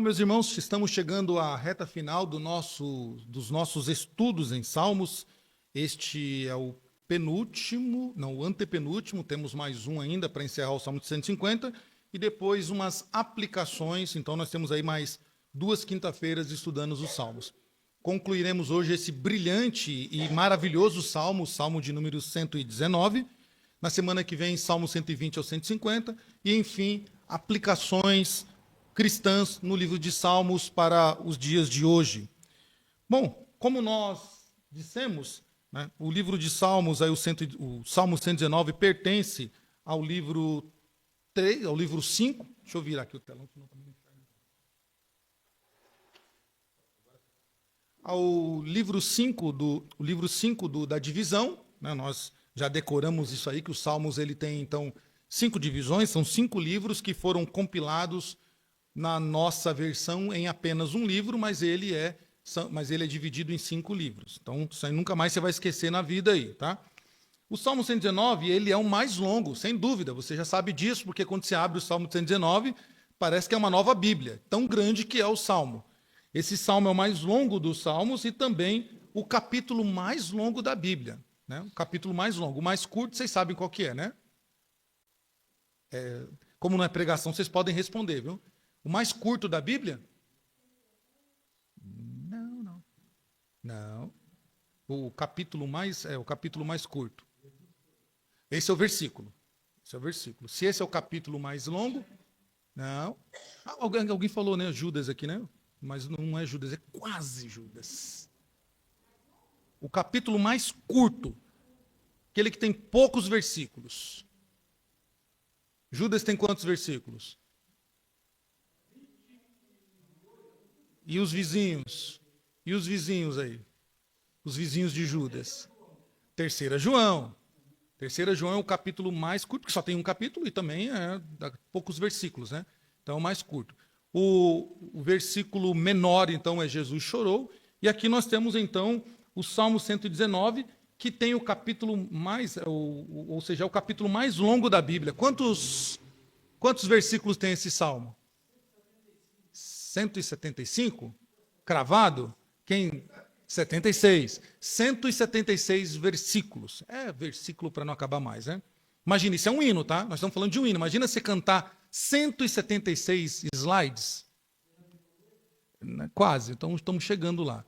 Meus irmãos, estamos chegando à reta final dos nossos estudos em Salmos. Este é o penúltimo, não, o antepenúltimo, temos mais um ainda para encerrar o Salmo de 150, e depois umas aplicações, então nós temos aí mais 2 quinta-feiras estudando os Salmos. Concluiremos hoje esse brilhante e maravilhoso Salmo, o Salmo de número 119, na semana que vem, Salmo 120 ao 150, e enfim, aplicações cristãs no livro de Salmos para os dias de hoje. Bom, como nós dissemos, né, o livro de Salmos, aí o Salmo 119, pertence ao livro 3, ao livro 5. Deixa eu virar aqui o telão. Ao livro 5 da divisão, né, nós já decoramos isso aí, que os Salmos ele tem, então, 5 divisões, são 5 livros que foram compilados na nossa versão em apenas um livro, mas ele é dividido em 5 livros. Então, isso aí nunca mais você vai esquecer na vida aí, tá? O Salmo 119, ele é o mais longo, sem dúvida. Você já sabe disso, porque quando você abre o Salmo 119, parece que é uma nova Bíblia, tão grande que é o Salmo. Esse Salmo é o mais longo dos Salmos e também o capítulo mais longo da Bíblia, né? O capítulo mais longo. O mais curto, vocês sabem qual que é, né? Como não é pregação, vocês podem responder, viu? O mais curto da Bíblia? Não. O capítulo mais curto. Esse é o versículo. Se esse é o capítulo mais longo, não. Alguém falou, né? Judas aqui, né? Mas não é Judas, é quase Judas. O capítulo mais curto, aquele que tem poucos versículos. Judas tem quantos versículos? E os vizinhos? E os vizinhos aí? Os vizinhos de Judas. 3 João. 3 João é o capítulo mais curto, que só tem um capítulo e também é poucos versículos, né? Então é o mais curto. O versículo menor, então, é Jesus chorou. E aqui nós temos, então, o Salmo 119, que tem o capítulo mais, ou seja, é o capítulo mais longo da Bíblia. Quantos versículos tem esse Salmo? 175? Cravado? Quem? 76. 176 versículos. É versículo para não acabar mais, né? Imagina, isso é um hino, tá? Nós estamos falando de um hino. Imagina você cantar 176 slides. Quase, então estamos chegando lá.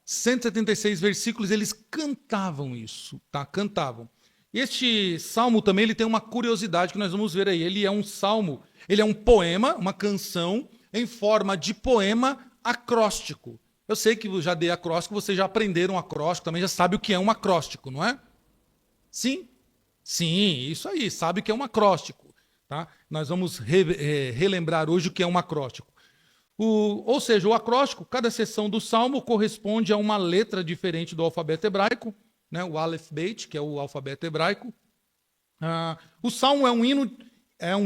176 versículos, eles cantavam isso, tá? Cantavam. Este salmo também ele tem uma curiosidade que nós vamos ver aí. Ele é um salmo, ele é um poema, uma canção em forma de poema acróstico. Eu sei que eu já dei acróstico, vocês já aprenderam acróstico, também já sabe o que é um acróstico, não é? Sim? Sim, isso aí, sabe o que é um acróstico. Tá? Nós vamos relembrar hoje o que é um acróstico. Ou seja, o acróstico, cada seção do salmo corresponde a uma letra diferente do alfabeto hebraico, né? O Aleph Beit, que é o alfabeto hebraico. O salmo é um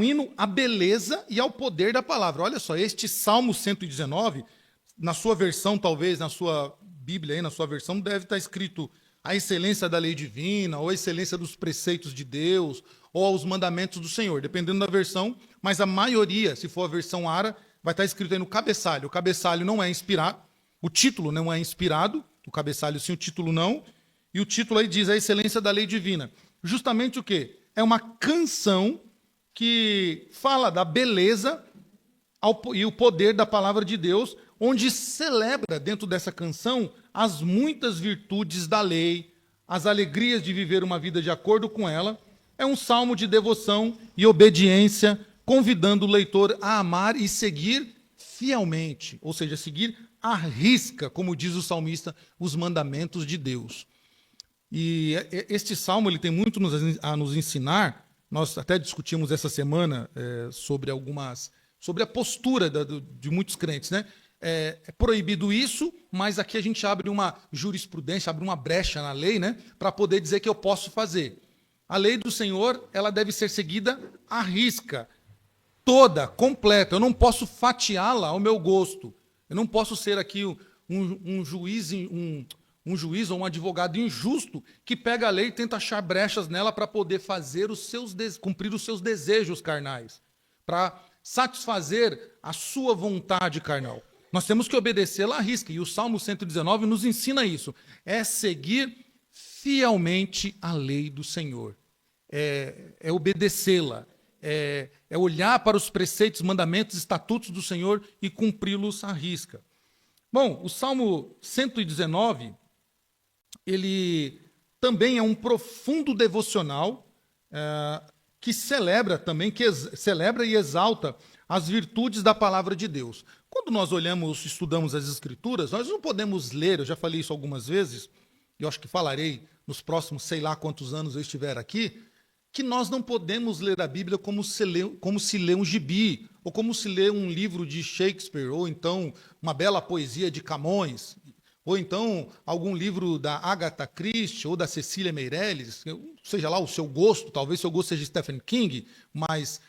hino à beleza e ao poder da palavra. Olha só, este Salmo 119, na sua versão, talvez, na sua Bíblia, aí, na sua versão, deve estar escrito a excelência da lei divina, ou a excelência dos preceitos de Deus, ou aos mandamentos do Senhor, dependendo da versão, mas a maioria, se for a versão Ara, vai estar escrito aí no cabeçalho. O cabeçalho não é inspirado, o título não é inspirado, o cabeçalho sim, o título não, e o título aí diz a excelência da lei divina. Justamente o quê? É uma canção que fala da beleza e o poder da palavra de Deus, onde celebra dentro dessa canção as muitas virtudes da lei, as alegrias de viver uma vida de acordo com ela. É um salmo de devoção e obediência, convidando o leitor a amar e seguir fielmente, ou seja, seguir à risca, como diz o salmista, os mandamentos de Deus. E este salmo ele tem muito a nos ensinar. Nós até discutimos essa semana sobre a postura de muitos crentes, né? É proibido isso, mas aqui a gente abre uma jurisprudência, abre uma brecha na lei, né, para poder dizer que eu posso fazer. A lei do Senhor, ela deve ser seguida à risca, toda, completa. Eu não posso fatiá-la ao meu gosto. Eu não posso ser aqui um juiz ou um advogado injusto que pega a lei e tenta achar brechas nela para poder fazer cumprir os seus desejos carnais, para satisfazer a sua vontade carnal. Nós temos que obedecê-la à risca, e o Salmo 119 nos ensina isso. É seguir fielmente a lei do Senhor. É obedecê-la. É olhar para os preceitos, mandamentos, estatutos do Senhor e cumpri-los à risca. Bom, o Salmo 119, ele também é um profundo devocional que celebra também, celebra e exalta as virtudes da palavra de Deus. Quando nós olhamos, estudamos as Escrituras, nós não podemos ler, eu já falei isso algumas vezes, e eu acho que falarei nos próximos sei lá quantos anos eu estiver aqui, que nós não podemos ler a Bíblia como se lê um gibi, ou como se lê um livro de Shakespeare, ou então uma bela poesia de Camões, ou então algum livro da Agatha Christie ou da Cecília Meirelles, seja lá o seu gosto, talvez seu gosto seja Stephen King, mais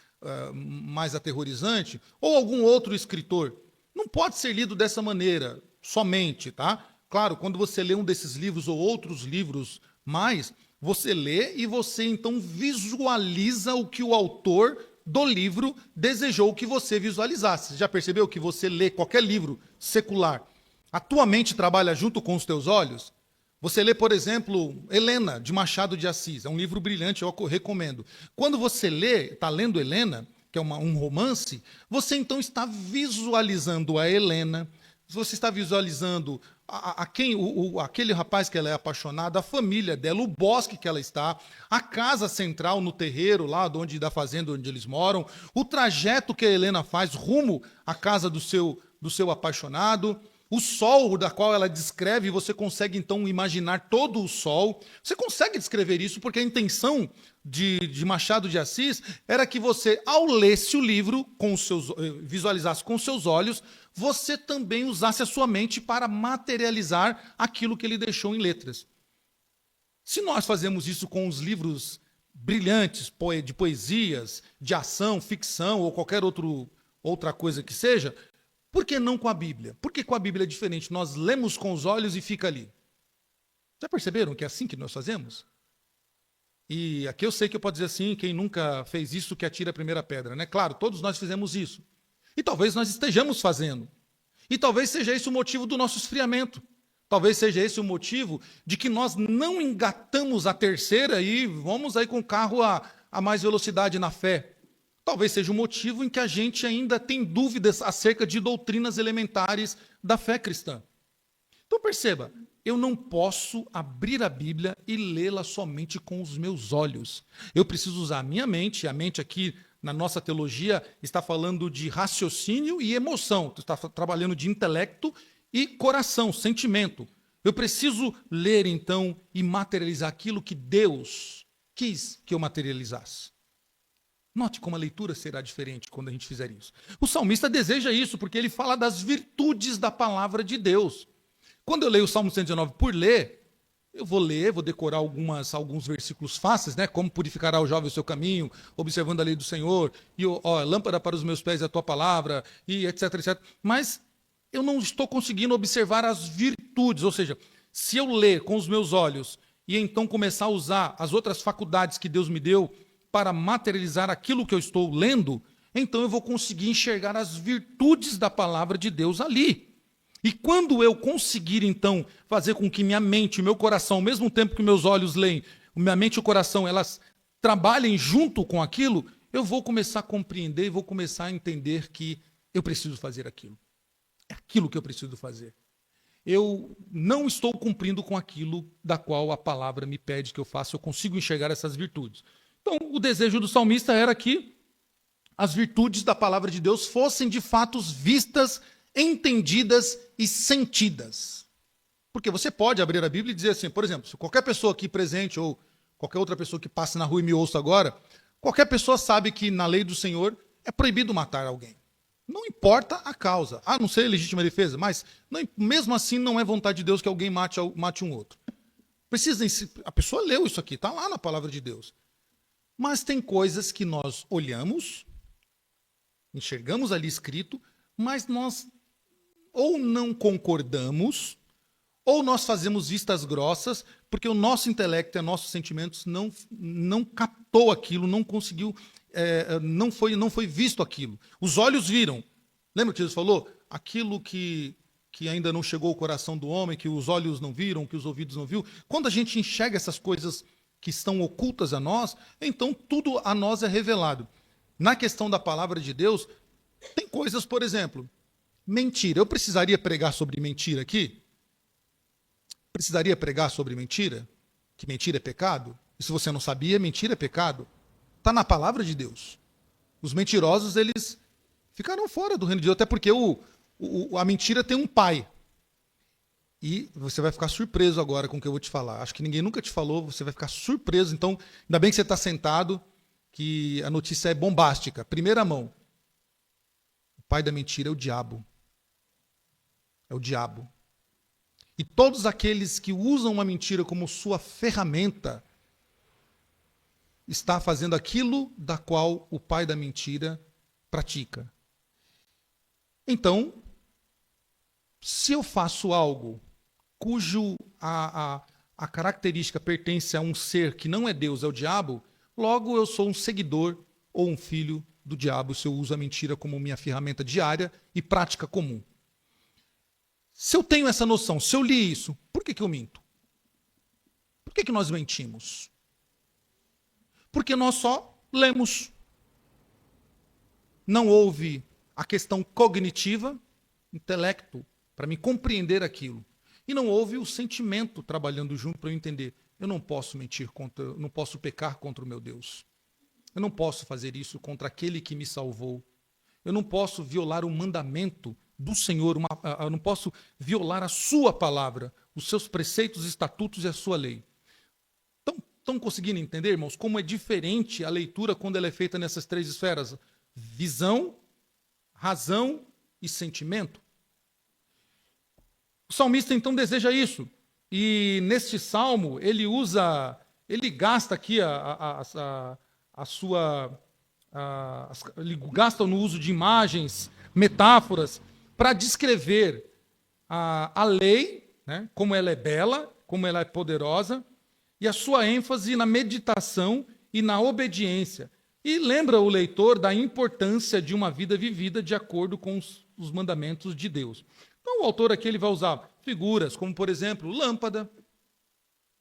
aterrorizante, ou algum outro escritor. Não pode ser lido dessa maneira, somente, tá? Claro, quando você lê um desses livros ou outros livros mais, você lê e você então visualiza o que o autor do livro desejou que você visualizasse. Você já percebeu que você lê qualquer livro secular, a tua mente trabalha junto com os teus olhos? Você lê, por exemplo, Helena, de Machado de Assis. É um livro brilhante, eu recomendo. Quando você lê, está lendo Helena, que é um romance, você então está visualizando a Helena, você está visualizando aquele rapaz que ela é apaixonada, a família dela, o bosque que ela está, a casa central no terreiro, lá da fazenda onde eles moram, o trajeto que a Helena faz rumo à casa do seu apaixonado, o sol da qual ela descreve, você consegue então imaginar todo o sol. Você consegue descrever isso porque a intenção de Machado de Assis era que você, ao lesse o livro, visualizasse com os seus olhos, você também usasse a sua mente para materializar aquilo que ele deixou em letras. Se nós fazemos isso com os livros brilhantes, de poesias, de ação, ficção ou qualquer outra coisa que seja, por que não com a Bíblia? Por que com a Bíblia é diferente? Nós lemos com os olhos e fica ali. Já perceberam que é assim que nós fazemos? E aqui eu sei que eu posso dizer assim, quem nunca fez isso que atira a primeira pedra, né? Claro, todos nós fizemos isso. E talvez nós estejamos fazendo. E talvez seja esse o motivo do nosso esfriamento. Talvez seja esse o motivo de que nós não engatamos a terceira e vamos aí com o carro a mais velocidade na fé. Talvez seja o motivo em que a gente ainda tem dúvidas acerca de doutrinas elementares da fé cristã. Então perceba, eu não posso abrir a Bíblia e lê-la somente com os meus olhos. Eu preciso usar a minha mente, a mente aqui na nossa teologia está falando de raciocínio e emoção, está trabalhando de intelecto e coração, sentimento. Eu preciso ler então e materializar aquilo que Deus quis que eu materializasse. Note como a leitura será diferente quando a gente fizer isso. O salmista deseja isso, porque ele fala das virtudes da palavra de Deus. Quando eu leio o Salmo 119 por ler, eu vou decorar alguns versículos fáceis, né? Como purificará o jovem o seu caminho, observando a lei do Senhor, e lâmpada para os meus pés é a tua palavra, e etc, etc. Mas eu não estou conseguindo observar as virtudes, ou seja, se eu ler com os meus olhos e então começar a usar as outras faculdades que Deus me deu para materializar aquilo que eu estou lendo, então eu vou conseguir enxergar as virtudes da palavra de Deus ali. E quando eu conseguir, então, fazer com que minha mente e meu coração, ao mesmo tempo que meus olhos leem, minha mente e o coração, elas trabalhem junto com aquilo, eu vou começar a compreender e vou começar a entender que eu preciso fazer aquilo. É aquilo que eu preciso fazer. Eu não estou cumprindo com aquilo da qual a palavra me pede que eu faça, eu consigo enxergar essas virtudes. Então, o desejo do salmista era que as virtudes da palavra de Deus fossem de fato vistas, entendidas e sentidas. Porque você pode abrir a Bíblia e dizer assim, por exemplo, se qualquer pessoa aqui presente ou qualquer outra pessoa que passe na rua e me ouça agora, qualquer pessoa sabe que na lei do Senhor é proibido matar alguém. Não importa a causa. A não ser legítima defesa, mas mesmo assim não é vontade de Deus que alguém mate um outro. A pessoa leu isso aqui, está lá na palavra de Deus. Mas tem coisas que nós olhamos, enxergamos ali escrito, mas nós ou não concordamos, ou nós fazemos vistas grossas, porque o nosso intelecto e nossos sentimentos não captou aquilo, não conseguiu não foi visto aquilo. Os olhos viram. Lembra que Jesus falou? Aquilo que ainda não chegou ao coração do homem, que os olhos não viram, que os ouvidos não viram. Quando a gente enxerga essas coisas que estão ocultas a nós, então tudo a nós é revelado. Na questão da palavra de Deus, tem coisas, por exemplo, mentira. Eu precisaria pregar sobre mentira aqui? Precisaria pregar sobre mentira? Que mentira é pecado? E se você não sabia, mentira é pecado. Está na palavra de Deus. Os mentirosos, eles ficaram fora do reino de Deus, até porque a mentira tem um pai. E você vai ficar surpreso agora com o que eu vou te falar. Acho que ninguém nunca te falou, você vai ficar surpreso. Então, ainda bem que você está sentado, que a notícia é bombástica. Primeira mão. O pai da mentira é o diabo. É o diabo. E todos aqueles que usam uma mentira como sua ferramenta está fazendo aquilo da qual o pai da mentira pratica. Então, se eu faço algo cujo a característica pertence a um ser que não é Deus, é o diabo, logo eu sou um seguidor ou um filho do diabo se eu uso a mentira como minha ferramenta diária e prática comum. Se eu tenho essa noção, se eu li isso, por que eu minto? Por que nós mentimos? Porque nós só lemos. Não houve a questão cognitiva, intelecto, para me compreender aquilo. E não houve o sentimento trabalhando junto para eu entender. Eu não posso mentir não posso pecar contra o meu Deus. Eu não posso fazer isso contra aquele que me salvou. Eu não posso violar o mandamento do Senhor, eu não posso violar a sua palavra, os seus preceitos, estatutos e a sua lei. Estão conseguindo entender, irmãos, como é diferente a leitura quando ela é feita nessas três esferas? Visão, razão e sentimento. O salmista, então, deseja isso. E neste salmo, ele gasta aqui ele gasta no uso de imagens, metáforas, para descrever a lei, né, como ela é bela, como ela é poderosa, e a sua ênfase na meditação e na obediência. E lembra o leitor da importância de uma vida vivida de acordo com os mandamentos de Deus. Então, o autor aqui ele vai usar figuras, como, por exemplo, lâmpada,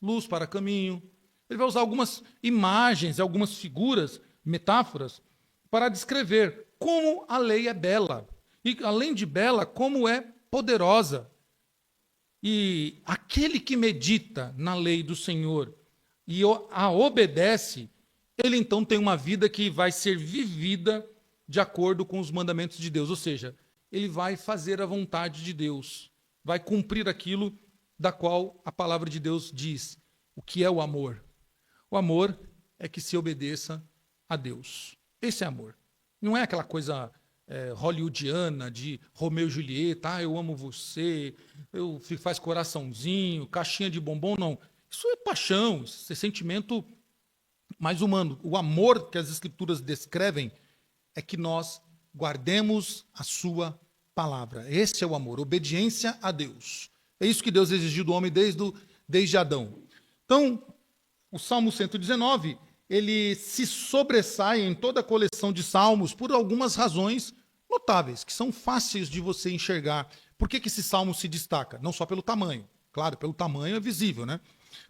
luz para caminho. Ele vai usar algumas imagens, algumas figuras, metáforas, para descrever como a lei é bela. E, além de bela, como é poderosa. E aquele que medita na lei do Senhor e a obedece, ele então tem uma vida que vai ser vivida de acordo com os mandamentos de Deus. Ou seja, ele vai fazer a vontade de Deus, vai cumprir aquilo da qual a palavra de Deus diz. O que é o amor? O amor é que se obedeça a Deus. Esse é amor. Não é aquela coisa hollywoodiana de Romeu e Julieta, eu amo você, faz coraçãozinho, caixinha de bombom, não. Isso é paixão, isso é sentimento mais humano. O amor que as Escrituras descrevem é que nós guardemos a sua palavra. Esse é o amor, obediência a Deus. É isso que Deus exigiu do homem desde Adão. Então, o Salmo 119, ele se sobressai em toda a coleção de salmos por algumas razões notáveis, que são fáceis de você enxergar. Por que esse salmo se destaca? Não só pelo tamanho. Claro, pelo tamanho é visível, né?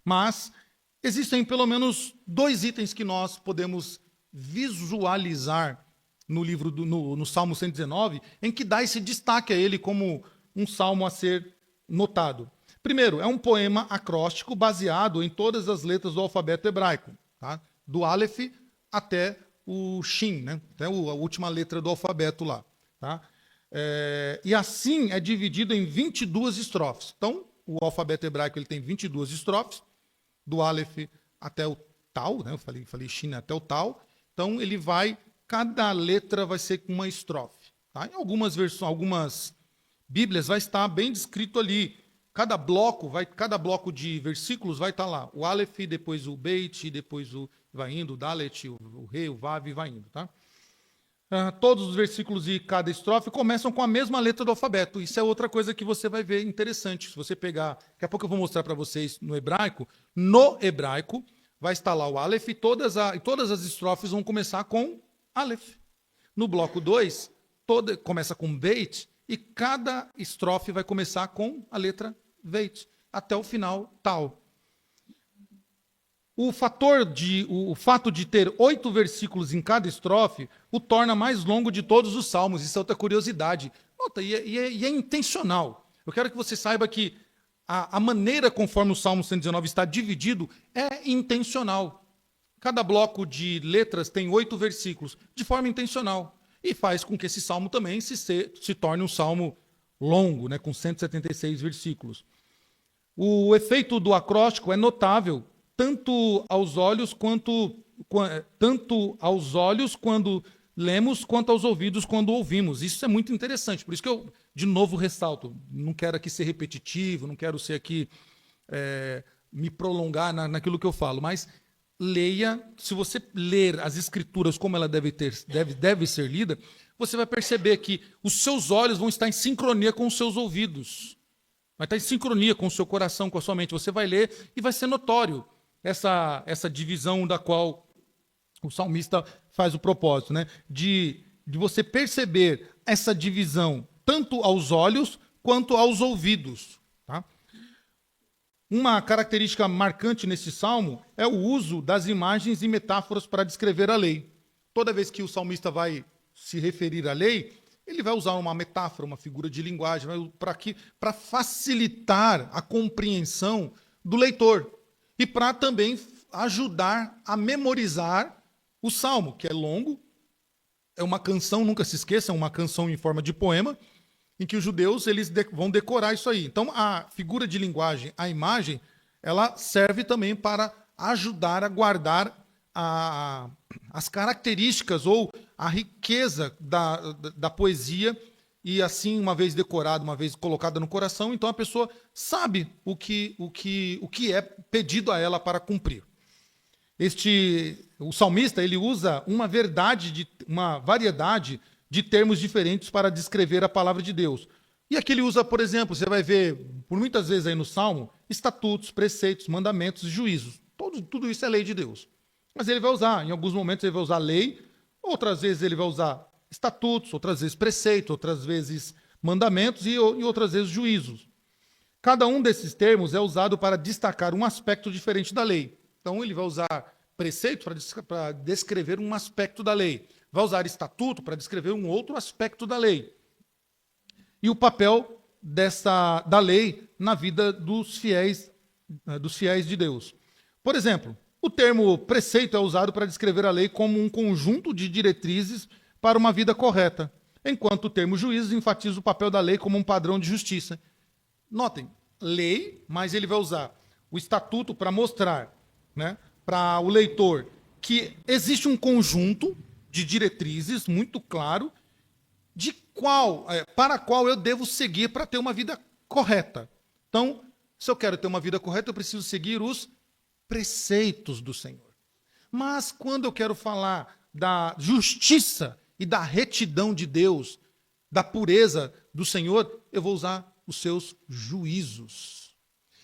Mas existem pelo menos dois itens que nós podemos visualizar no Salmo 119, em que dá esse destaque a ele como um salmo a ser notado. Primeiro, é um poema acróstico baseado em todas as letras do alfabeto hebraico, tá? Do Aleph até o Shin, né? Até a última letra do alfabeto lá. Tá? E assim é dividido em 22 estrofes. Então, o alfabeto hebraico ele tem 22 estrofes, do Aleph até o Tal, né? Eu falei Shin até o Tal. Então, cada letra vai ser com uma estrofe. Tá? Em algumas versões, algumas Bíblias vai estar bem descrito ali. Cada bloco de versículos vai estar lá. O Aleph, depois o Beit, depois vai indo, o Dalet, o Re, o Vav, vai indo. Tá? Todos os versículos e cada estrofe começam com a mesma letra do alfabeto. Isso é outra coisa que você vai ver interessante. Se você pegar, daqui a pouco eu vou mostrar para vocês no hebraico vai estar lá o Aleph e todas as estrofes vão começar com Aleph. No bloco 2, começa com Beit, e cada estrofe vai começar com a letra Beit, até o final, Tal. O fato de ter 8 versículos em cada estrofe o torna mais longo de todos os salmos. Isso é outra curiosidade. Nota, e é intencional. Eu quero que você saiba que a maneira conforme o Salmo 119 está dividido é intencional. Cada bloco de letras tem 8 versículos, de forma intencional. E faz com que esse salmo também se torne um salmo longo, né, com 176 versículos. O efeito do acróstico é notável, tanto aos olhos quando lemos, quanto aos ouvidos quando ouvimos. Isso é muito interessante, por isso que eu, de novo, ressalto. Não quero aqui ser repetitivo, não quero ser aqui me prolongar naquilo que eu falo, mas leia, se você ler as escrituras como ela deve ser lida, você vai perceber que os seus olhos vão estar em sincronia com os seus ouvidos. Vai estar em sincronia com o seu coração, com a sua mente. Você vai ler e vai ser notório essa divisão da qual o salmista faz o propósito, né? De você perceber essa divisão tanto aos olhos quanto aos ouvidos. Tá? Uma característica marcante nesse salmo é o uso das imagens e metáforas para descrever a lei. Toda vez que o salmista vai se referir à lei, ele vai usar uma metáfora, uma figura de linguagem, para facilitar a compreensão do leitor e para também ajudar a memorizar o salmo, que é longo, é uma canção, nunca se esqueça, é uma canção em forma de poema, em que os judeus vão decorar isso aí. Então, a figura de linguagem, a imagem, ela serve também para ajudar a guardar as características ou a riqueza da poesia, e assim, uma vez decorada, uma vez colocada no coração, então a pessoa sabe o que é pedido a ela para cumprir. O salmista, ele usa uma variedade de termos diferentes para descrever a palavra de Deus. E aqui ele usa, por exemplo, você vai ver por muitas vezes aí no Salmo, estatutos, preceitos, mandamentos e juízos. Tudo isso é lei de Deus. Mas ele vai usar, em alguns momentos ele vai usar lei, outras vezes ele vai usar estatutos, outras vezes preceitos, outras vezes mandamentos e outras vezes juízos. Cada um desses termos é usado para destacar um aspecto diferente da lei. Então ele vai usar preceito para descrever um aspecto da lei. Vai usar estatuto para descrever um outro aspecto da lei. E o papel da lei na vida dos fiéis de Deus. Por exemplo, o termo preceito é usado para descrever a lei como um conjunto de diretrizes para uma vida correta, enquanto o termo juízo enfatiza o papel da lei como um padrão de justiça. Notem, lei, mas ele vai usar o estatuto para mostrar, né, para o leitor que existe um conjunto de diretrizes muito claro para qual eu devo seguir para ter uma vida correta. Então, se eu quero ter uma vida correta, eu preciso seguir os preceitos do Senhor. Mas quando eu quero falar da justiça e da retidão de Deus, da pureza do Senhor, eu vou usar os seus juízos.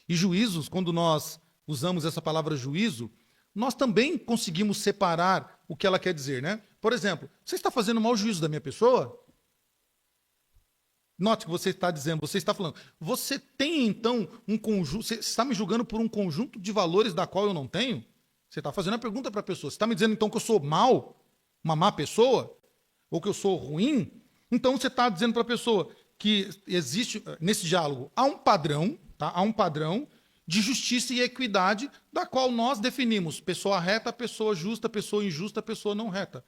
E juízos, quando nós usamos essa palavra juízo, nós também conseguimos separar o que ela quer dizer, né? Por exemplo, você está fazendo mau juízo da minha pessoa? Note que você está dizendo, você está falando, você tem então um conjunto, você está me julgando por um conjunto de valores da qual eu não tenho? Você está fazendo a pergunta para a pessoa, você está me dizendo então que eu sou mau, uma má pessoa? Ou que eu sou ruim? Então você está dizendo para a pessoa que existe, nesse diálogo, há um padrão, tá? Há um padrão de justiça e equidade, da qual nós definimos pessoa reta, pessoa justa, pessoa injusta, pessoa não reta.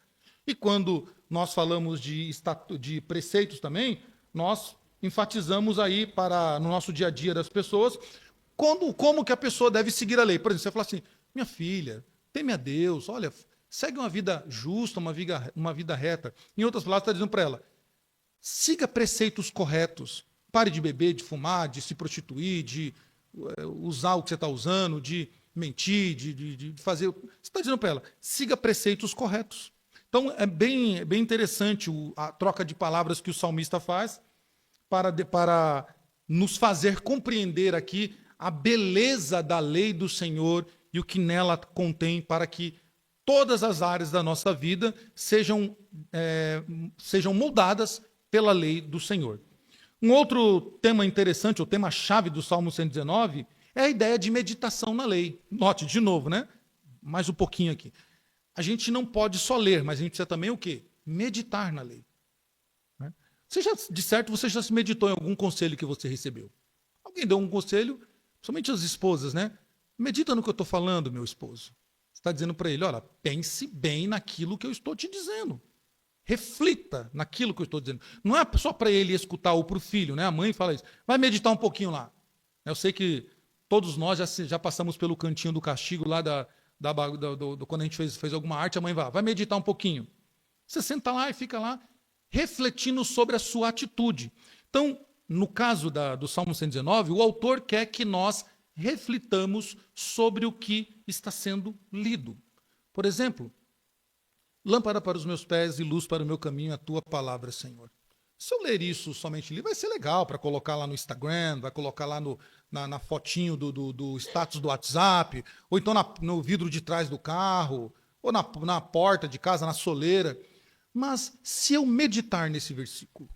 E quando nós falamos de preceitos também, nós enfatizamos aí no nosso dia a dia das pessoas como que a pessoa deve seguir a lei. Por exemplo, você fala assim, minha filha, teme a Deus, olha, segue uma vida justa, uma vida reta. Em outras palavras, está dizendo para ela, siga preceitos corretos, pare de beber, de fumar, de se prostituir, de usar o que você está usando, de mentir, de fazer... Você está dizendo para ela, siga preceitos corretos. Então, é bem interessante a troca de palavras que o salmista faz para nos fazer compreender aqui a beleza da lei do Senhor e o que nela contém para que todas as áreas da nossa vida sejam moldadas pela lei do Senhor. Um outro tema interessante, o tema-chave do Salmo 119, é a ideia de meditação na lei. Note, de novo, né? Mais um pouquinho aqui. A gente não pode só ler, mas a gente precisa também o quê? Meditar na lei. Né? De certo, você já se meditou em algum conselho que você recebeu. Alguém deu um conselho, somente as esposas, né? Medita no que eu estou falando, meu esposo. Você está dizendo para ele, olha, pense bem naquilo que eu estou te dizendo. Reflita naquilo que eu estou dizendo. Não é só para ele escutar ou para o filho, né? A mãe fala isso. Vai meditar um pouquinho lá. Eu sei que todos nós já passamos pelo cantinho do castigo lá quando a gente fez alguma arte, a mãe vai meditar um pouquinho. Você senta lá e fica lá refletindo sobre a sua atitude. Então, no caso do Salmo 119, o autor quer que nós reflitamos sobre o que está sendo lido. Por exemplo, lâmpada para os meus pés e luz para o meu caminho, a tua palavra, Senhor. Se eu ler isso somente ali, vai ser legal para colocar lá no Instagram, vai colocar lá na fotinho do status do WhatsApp, ou então no vidro de trás do carro, ou na porta de casa, na soleira. Mas se eu meditar nesse versículo,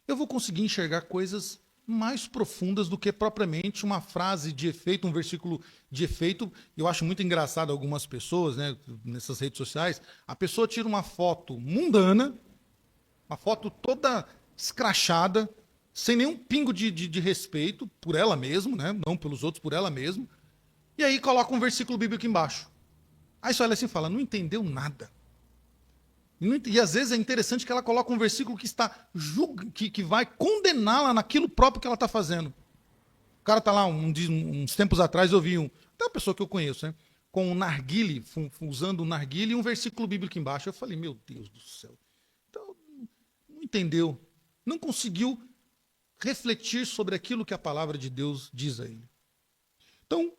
eu vou conseguir enxergar coisas mais profundas do que propriamente uma frase de efeito, um versículo de efeito. Eu acho muito engraçado algumas pessoas, né, nessas redes sociais, a pessoa tira uma foto mundana, uma foto toda escrachada, sem nenhum pingo de respeito por ela mesma, né, não pelos outros, por ela mesma, e aí coloca um versículo bíblico embaixo. Aí só ela assim fala, não entendeu nada. E às vezes é interessante que ela coloca um versículo que vai condená-la naquilo próprio que ela está fazendo. O cara está lá, uns tempos atrás eu vi até uma pessoa que eu conheço, né, com um narguile, usando um narguile e um versículo bíblico embaixo. Eu falei, meu Deus do céu. Então, não entendeu, não conseguiu refletir sobre aquilo que a palavra de Deus diz a ele. Então,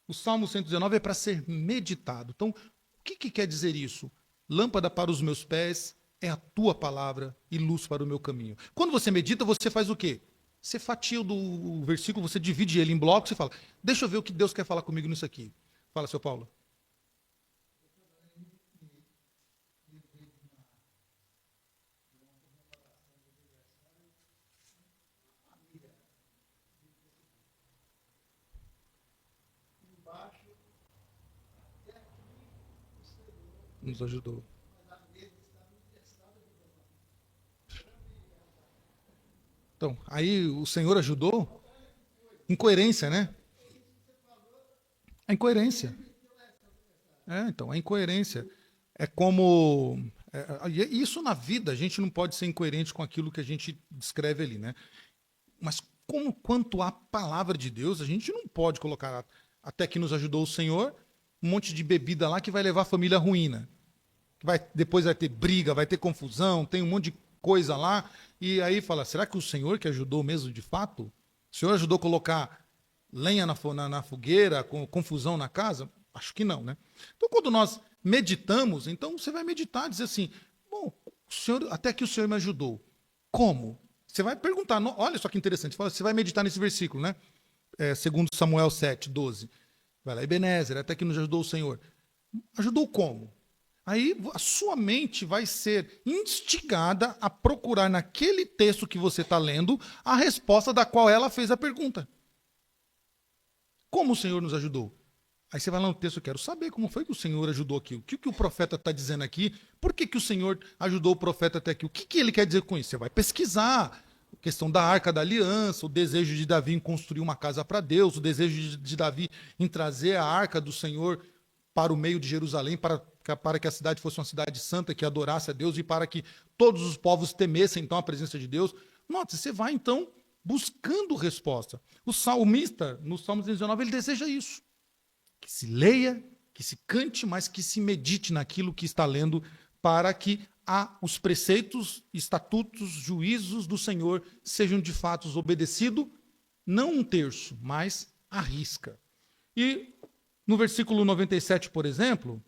o Salmo 119 é para ser meditado. Então, o que quer dizer isso? Lâmpada para os meus pés é a tua palavra e luz para o meu caminho. Quando você medita, você faz o quê? Você fatia o versículo, você divide ele em blocos e fala, deixa eu ver o que Deus quer falar comigo nisso aqui. Fala, seu Paulo. Nos ajudou. Então, aí o Senhor ajudou? Incoerência, né? A incoerência. Então, a incoerência. É como. Isso na vida, a gente não pode ser incoerente com aquilo que a gente descreve ali, né? Mas quanto à palavra de Deus, a gente não pode colocar, até que nos ajudou o Senhor, um monte de bebida lá que vai levar a família à ruína. Depois vai ter briga, vai ter confusão, tem um monte de coisa lá. E aí fala, será que o Senhor que ajudou mesmo de fato? O Senhor ajudou a colocar lenha na fogueira, com confusão na casa? Acho que não, né? Então, quando nós meditamos, então você vai meditar, dizer assim, bom, até que o Senhor me ajudou. Como? Você vai perguntar, olha só que interessante, você vai meditar nesse versículo, né? Segundo Samuel 7, 12. Vai lá, Ebenezer, até que nos ajudou o Senhor. Ajudou como? Aí a sua mente vai ser instigada a procurar naquele texto que você está lendo a resposta da qual ela fez a pergunta. Como o Senhor nos ajudou? Aí você vai lá no texto, eu quero saber como foi que o Senhor ajudou aqui. O que o profeta está dizendo aqui? Por que o Senhor ajudou o profeta até aqui? O que ele quer dizer com isso? Você vai pesquisar a questão da Arca da Aliança, o desejo de Davi em construir uma casa para Deus, o desejo de Davi em trazer a Arca do Senhor para o meio de Jerusalém, para que a cidade fosse uma cidade santa, que adorasse a Deus e para que todos os povos temessem, então, a presença de Deus. Note, você vai, então, buscando resposta. O salmista, no Salmo 119, ele deseja isso. Que se leia, que se cante, mas que se medite naquilo que está lendo, para que os preceitos, estatutos, juízos do Senhor sejam de fato obedecidos, não um terço, mas à risca. E no versículo 97, por exemplo,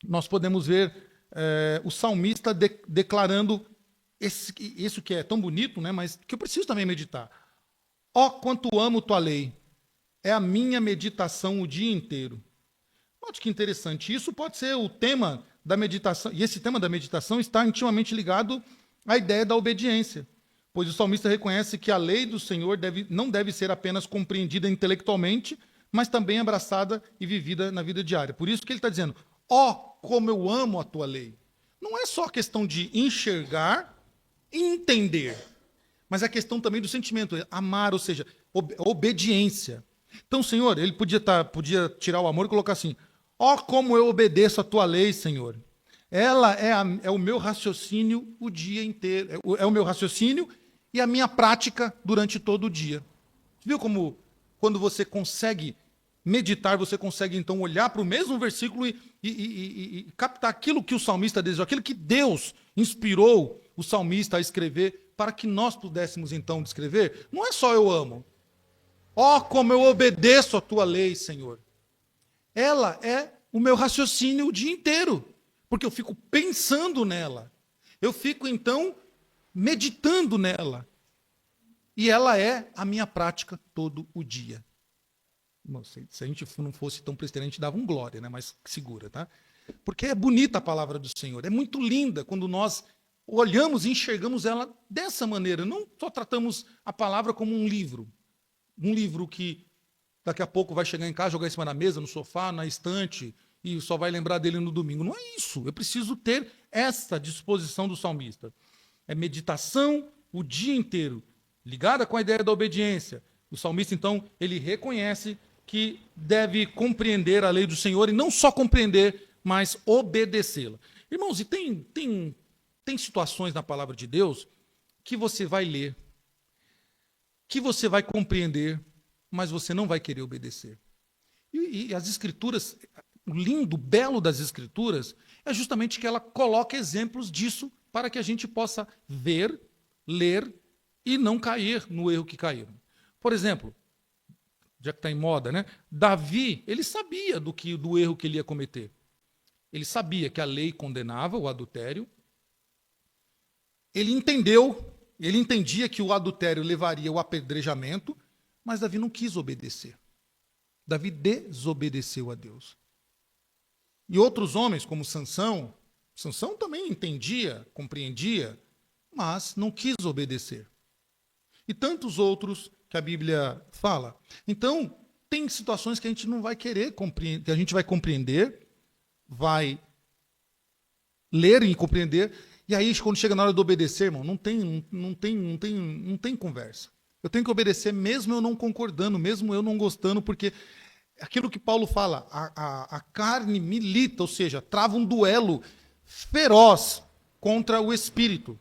nós podemos ver o salmista declarando isso que é tão bonito, né, mas que eu preciso também meditar. Ó, quanto amo tua lei, é a minha meditação o dia inteiro. Olha que interessante. Isso pode ser o tema da meditação, e esse tema da meditação está intimamente ligado à ideia da obediência, pois o salmista reconhece que a lei do Senhor não deve ser apenas compreendida intelectualmente, mas também abraçada e vivida na vida diária. Por isso que ele está dizendo, como eu amo a tua lei. Não é só questão de enxergar e entender, mas é questão também do sentimento, amar, ou seja, obediência. Então, Senhor, ele podia tirar o amor e colocar assim, como eu obedeço a tua lei, Senhor. Ela é o meu raciocínio o dia inteiro, é o meu raciocínio e a minha prática durante todo o dia. Viu como quando você consegue meditar, você consegue então olhar para o mesmo versículo e captar aquilo que o salmista desejou, aquilo que Deus inspirou o salmista a escrever para que nós pudéssemos então descrever? Não é só eu amo. Como eu obedeço a tua lei, Senhor. Ela é o meu raciocínio o dia inteiro, porque eu fico pensando nela. Eu fico então meditando nela. E ela é a minha prática todo o dia. Se a gente não fosse tão presteiro, a gente dava um glória, né? Mas segura, tá? Porque é bonita a palavra do Senhor, é muito linda quando nós olhamos e enxergamos ela dessa maneira. Não só tratamos a palavra como um livro que daqui a pouco vai chegar em casa, jogar em cima da mesa, no sofá, na estante, e só vai lembrar dele no domingo. Não é isso. Eu preciso ter essa disposição do salmista. É meditação o dia inteiro, ligada com a ideia da obediência. O salmista, então, ele reconhece que deve compreender a lei do Senhor, e não só compreender, mas obedecê-la. Irmãos, e tem situações na palavra de Deus que você vai ler, que você vai compreender, mas você não vai querer obedecer. E as Escrituras, o lindo, belo das Escrituras, é justamente que ela coloca exemplos disso para que a gente possa ver, ler e não cair no erro que caíram. Por exemplo, já que está em moda, né? Davi, ele sabia do erro que ele ia cometer. Ele sabia que a lei condenava o adultério. Ele entendia que o adultério levaria ao apedrejamento, mas Davi não quis obedecer. Davi desobedeceu a Deus. E outros homens, como Sansão também entendia, compreendia, mas não quis obedecer. E tantos outros que a Bíblia fala. Então, tem situações que a gente não vai querer compreender, que a gente vai compreender, vai ler e compreender, e aí quando chega na hora de obedecer, irmão, não tem conversa. Eu tenho que obedecer mesmo eu não concordando, mesmo eu não gostando, porque aquilo que Paulo fala, a carne milita, ou seja, trava um duelo feroz contra o espírito.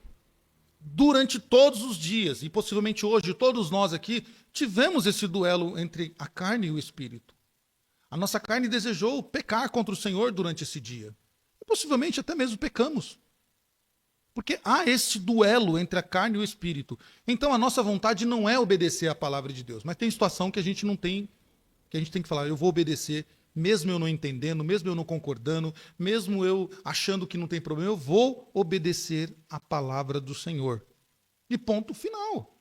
Durante todos os dias, e possivelmente hoje, todos nós aqui, tivemos esse duelo entre a carne e o espírito. A nossa carne desejou pecar contra o Senhor durante esse dia. E possivelmente até mesmo pecamos. Porque há esse duelo entre a carne e o espírito. Então a nossa vontade não é obedecer à palavra de Deus, mas tem situação que a gente não tem, que a gente tem que falar, eu vou obedecer, mesmo eu não entendendo, mesmo eu não concordando, mesmo eu achando que não tem problema, eu vou obedecer à palavra do Senhor. E ponto final.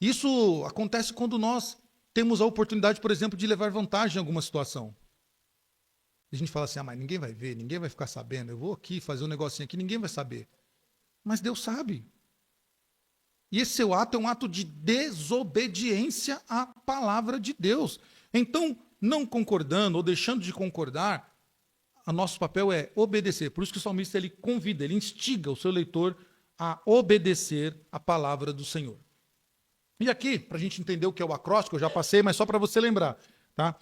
Isso acontece quando nós temos a oportunidade, por exemplo, de levar vantagem em alguma situação. A gente fala assim, mas ninguém vai ver, ninguém vai ficar sabendo, eu vou aqui fazer um negocinho aqui, ninguém vai saber. Mas Deus sabe. E esse seu ato é um ato de desobediência à palavra de Deus. Então, não concordando ou deixando de concordar, o nosso papel é obedecer. Por isso que o salmista ele convida, ele instiga o seu leitor a obedecer a palavra do Senhor. E aqui, para a gente entender o que é o acróstico, eu já passei, mas só para você lembrar, tá?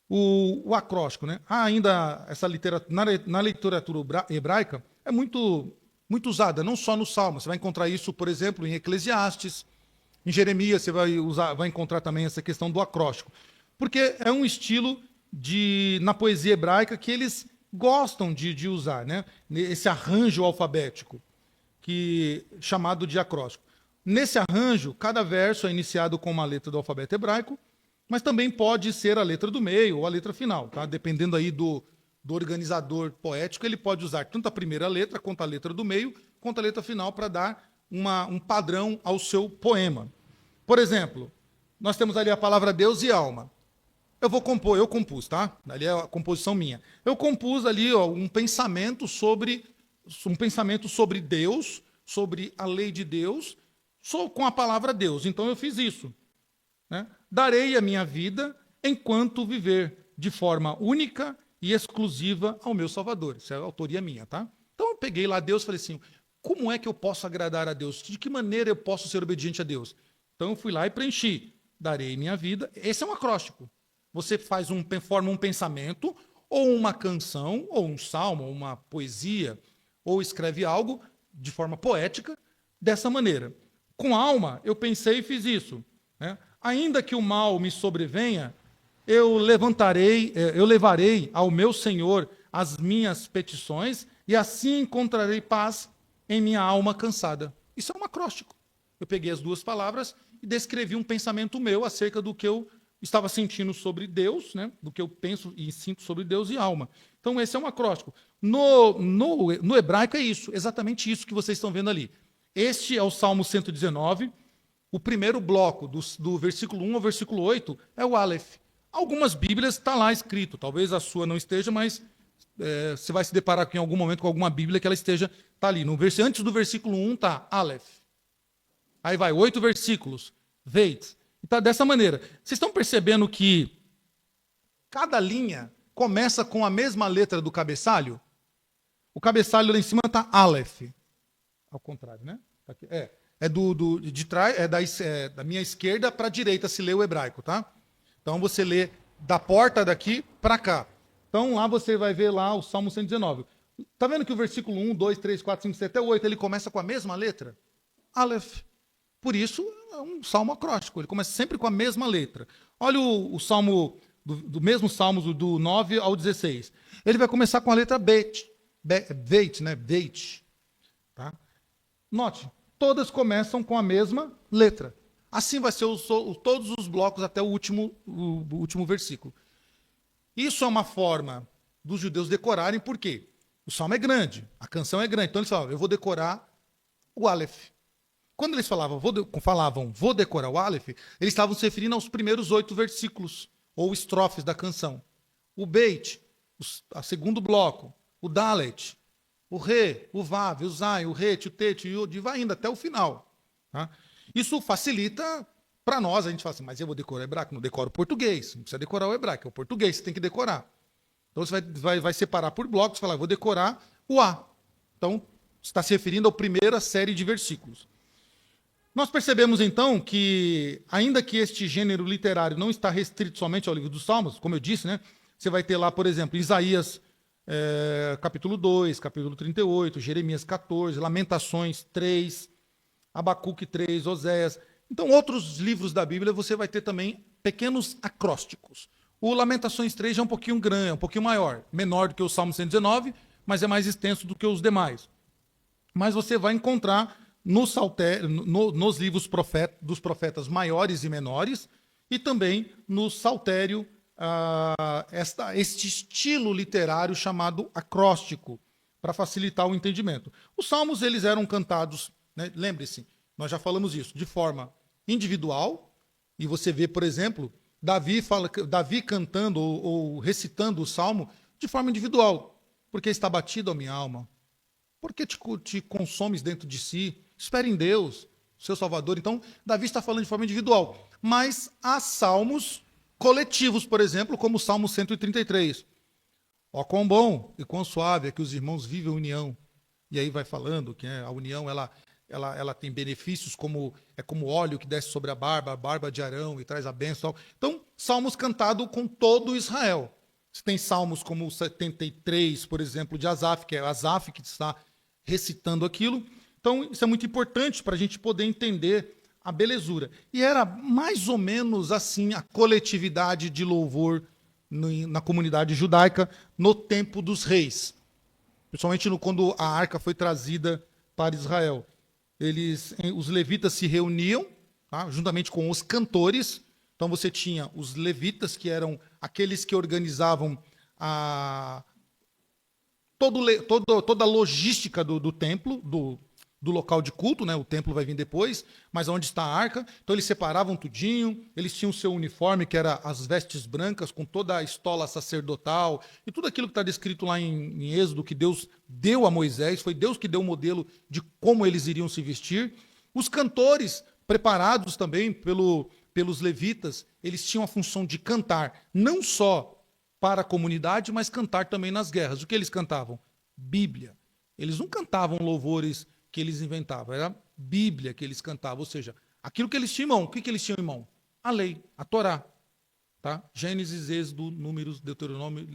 O acróstico, né? Há ainda essa literatura, na literatura hebraica, é muito usada, não só no Salmo. Você vai encontrar isso, por exemplo, em Eclesiastes, em Jeremias, você vai encontrar também essa questão do acróstico. Porque é um estilo na poesia hebraica que eles gostam de usar, né? Esse arranjo alfabético, chamado de acróstico. Nesse arranjo, cada verso é iniciado com uma letra do alfabeto hebraico, mas também pode ser a letra do meio ou a letra final, tá? Dependendo aí do organizador poético, ele pode usar tanto a primeira letra, quanto a letra do meio, quanto a letra final para dar um padrão ao seu poema. Por exemplo, nós temos ali a palavra Deus e alma. eu compus, tá? Ali é a composição minha. Eu compus ali ó, um pensamento sobre Deus, sobre a lei de Deus, com a palavra Deus. Então eu fiz isso, né? Darei a minha vida enquanto viver de forma única e exclusiva ao meu Salvador. Isso é a autoria minha, tá? Então eu peguei lá Deus e falei assim, como é que eu posso agradar a Deus? De que maneira eu posso ser obediente a Deus? Então eu fui lá e preenchi. Darei minha vida. Esse é um acróstico. Você forma um pensamento, ou uma canção, ou um salmo, ou uma poesia, ou escreve algo de forma poética, dessa maneira. Com alma, eu pensei e fiz isso, né? Ainda que o mal me sobrevenha, eu levarei ao meu Senhor as minhas petições, e assim encontrarei paz em minha alma cansada. Isso é um acróstico. Eu peguei as duas palavras e descrevi um pensamento meu acerca do que eu estava sentindo sobre Deus, do que eu penso e sinto sobre Deus e alma. Então, esse é um acróstico. No hebraico é isso, exatamente isso que vocês estão vendo ali. Este é o Salmo 119. O primeiro bloco, do versículo 1 ao versículo 8, é o Aleph. Algumas Bíblias está lá escrito, talvez a sua não esteja, mas você vai se deparar em algum momento com alguma Bíblia que ela está ali. Antes do versículo 1 está Aleph. Aí vai 8 versículos, Veit. Está dessa maneira. Vocês estão percebendo que cada linha começa com a mesma letra do cabeçalho? O cabeçalho lá em cima está Aleph. Ao contrário, né? Aqui. De trás, da minha esquerda para a direita se lê o hebraico, tá? Então você lê da porta daqui para cá. Então lá você vai ver lá o Salmo 119. Tá vendo que o versículo 1, 2, 3, 4, 5, 7 até 8, ele começa com a mesma letra? Aleph. Por isso é um salmo acróstico, ele começa sempre com a mesma letra. Olha o salmo, do mesmo salmo do 9 ao 16. Ele vai começar com a letra Beit, né? Beit. Tá? Note, todas começam com a mesma letra. Assim vai ser todos os blocos até o último versículo. Isso é uma forma dos judeus decorarem, por quê? O salmo é grande, a canção é grande. Então eles falavam, eu vou decorar o Aleph. Quando eles falavam, vou decorar o Aleph, eles estavam se referindo aos primeiros 8 versículos, ou estrofes da canção. O Beit, o segundo bloco, o Dalet, o Re, o Vav, o Zain, o Het, o Tet, o Yod, e vai indo até o final. Tá? Isso facilita para nós, a gente fala assim, mas eu vou decorar o hebraico? Não decoro o português, não precisa decorar o hebraico, é o português que você tem que decorar. Então você vai separar por blocos, falar, vou decorar o A. Então, está se referindo à primeira série de versículos. Nós percebemos então que, ainda que este gênero literário não está restrito somente ao livro dos Salmos, como eu disse, né? Você vai ter lá, por exemplo, Isaías capítulo 2, capítulo 38, Jeremias 14, Lamentações 3, Abacuque 3, Oséias. Então, outros livros da Bíblia você vai ter também pequenos acrósticos. O Lamentações 3 já é um pouquinho grande, é um pouquinho maior, menor do que o Salmo 119, mas é mais extenso do que os demais. Mas você vai encontrar nos livros dos profetas maiores e menores, e também no saltério, este estilo literário chamado acróstico, para facilitar o entendimento. Os salmos eles eram cantados, né, lembre-se, nós já falamos isso, de forma individual, e você vê, por exemplo, Davi cantando ou recitando o salmo de forma individual, porque está batido a minha alma, porque te consomes dentro de si, espere em Deus, seu Salvador. Então, Davi está falando de forma individual. Mas há salmos coletivos, por exemplo, como o Salmo 133. Ó, quão bom e quão suave é que os irmãos vivem a união. E aí vai falando que a união ela tem benefícios como óleo que desce sobre a barba de Arão e traz a bênção. Então, salmos cantados com todo Israel. Você tem salmos como o 73, por exemplo, de Asaf, que é Asaf que está recitando aquilo. Então, isso é muito importante para a gente poder entender a belezura. E era mais ou menos assim a coletividade de louvor na comunidade judaica no tempo dos reis. Principalmente quando a arca foi trazida para Israel. Os levitas se reuniam, tá, juntamente com os cantores. Então você tinha os levitas, que eram aqueles que organizavam toda a logística do templo, do local de culto, né? O templo vai vir depois, mas onde está a arca. Então eles separavam tudinho, eles tinham o seu uniforme, que era as vestes brancas, com toda a estola sacerdotal, e tudo aquilo que está descrito lá em Êxodo, que Deus deu a Moisés, foi Deus que deu o modelo de como eles iriam se vestir. Os cantores, preparados também pelos levitas, eles tinham a função de cantar, não só para a comunidade, mas cantar também nas guerras. O que eles cantavam? Bíblia. Eles não cantavam louvores que eles inventavam, era Bíblia que eles cantavam, ou seja, aquilo que eles tinham em mão. O que eles tinham em mão? A lei, a Torá. Tá? Gênesis, Êxodo, Números, Deuteronômio,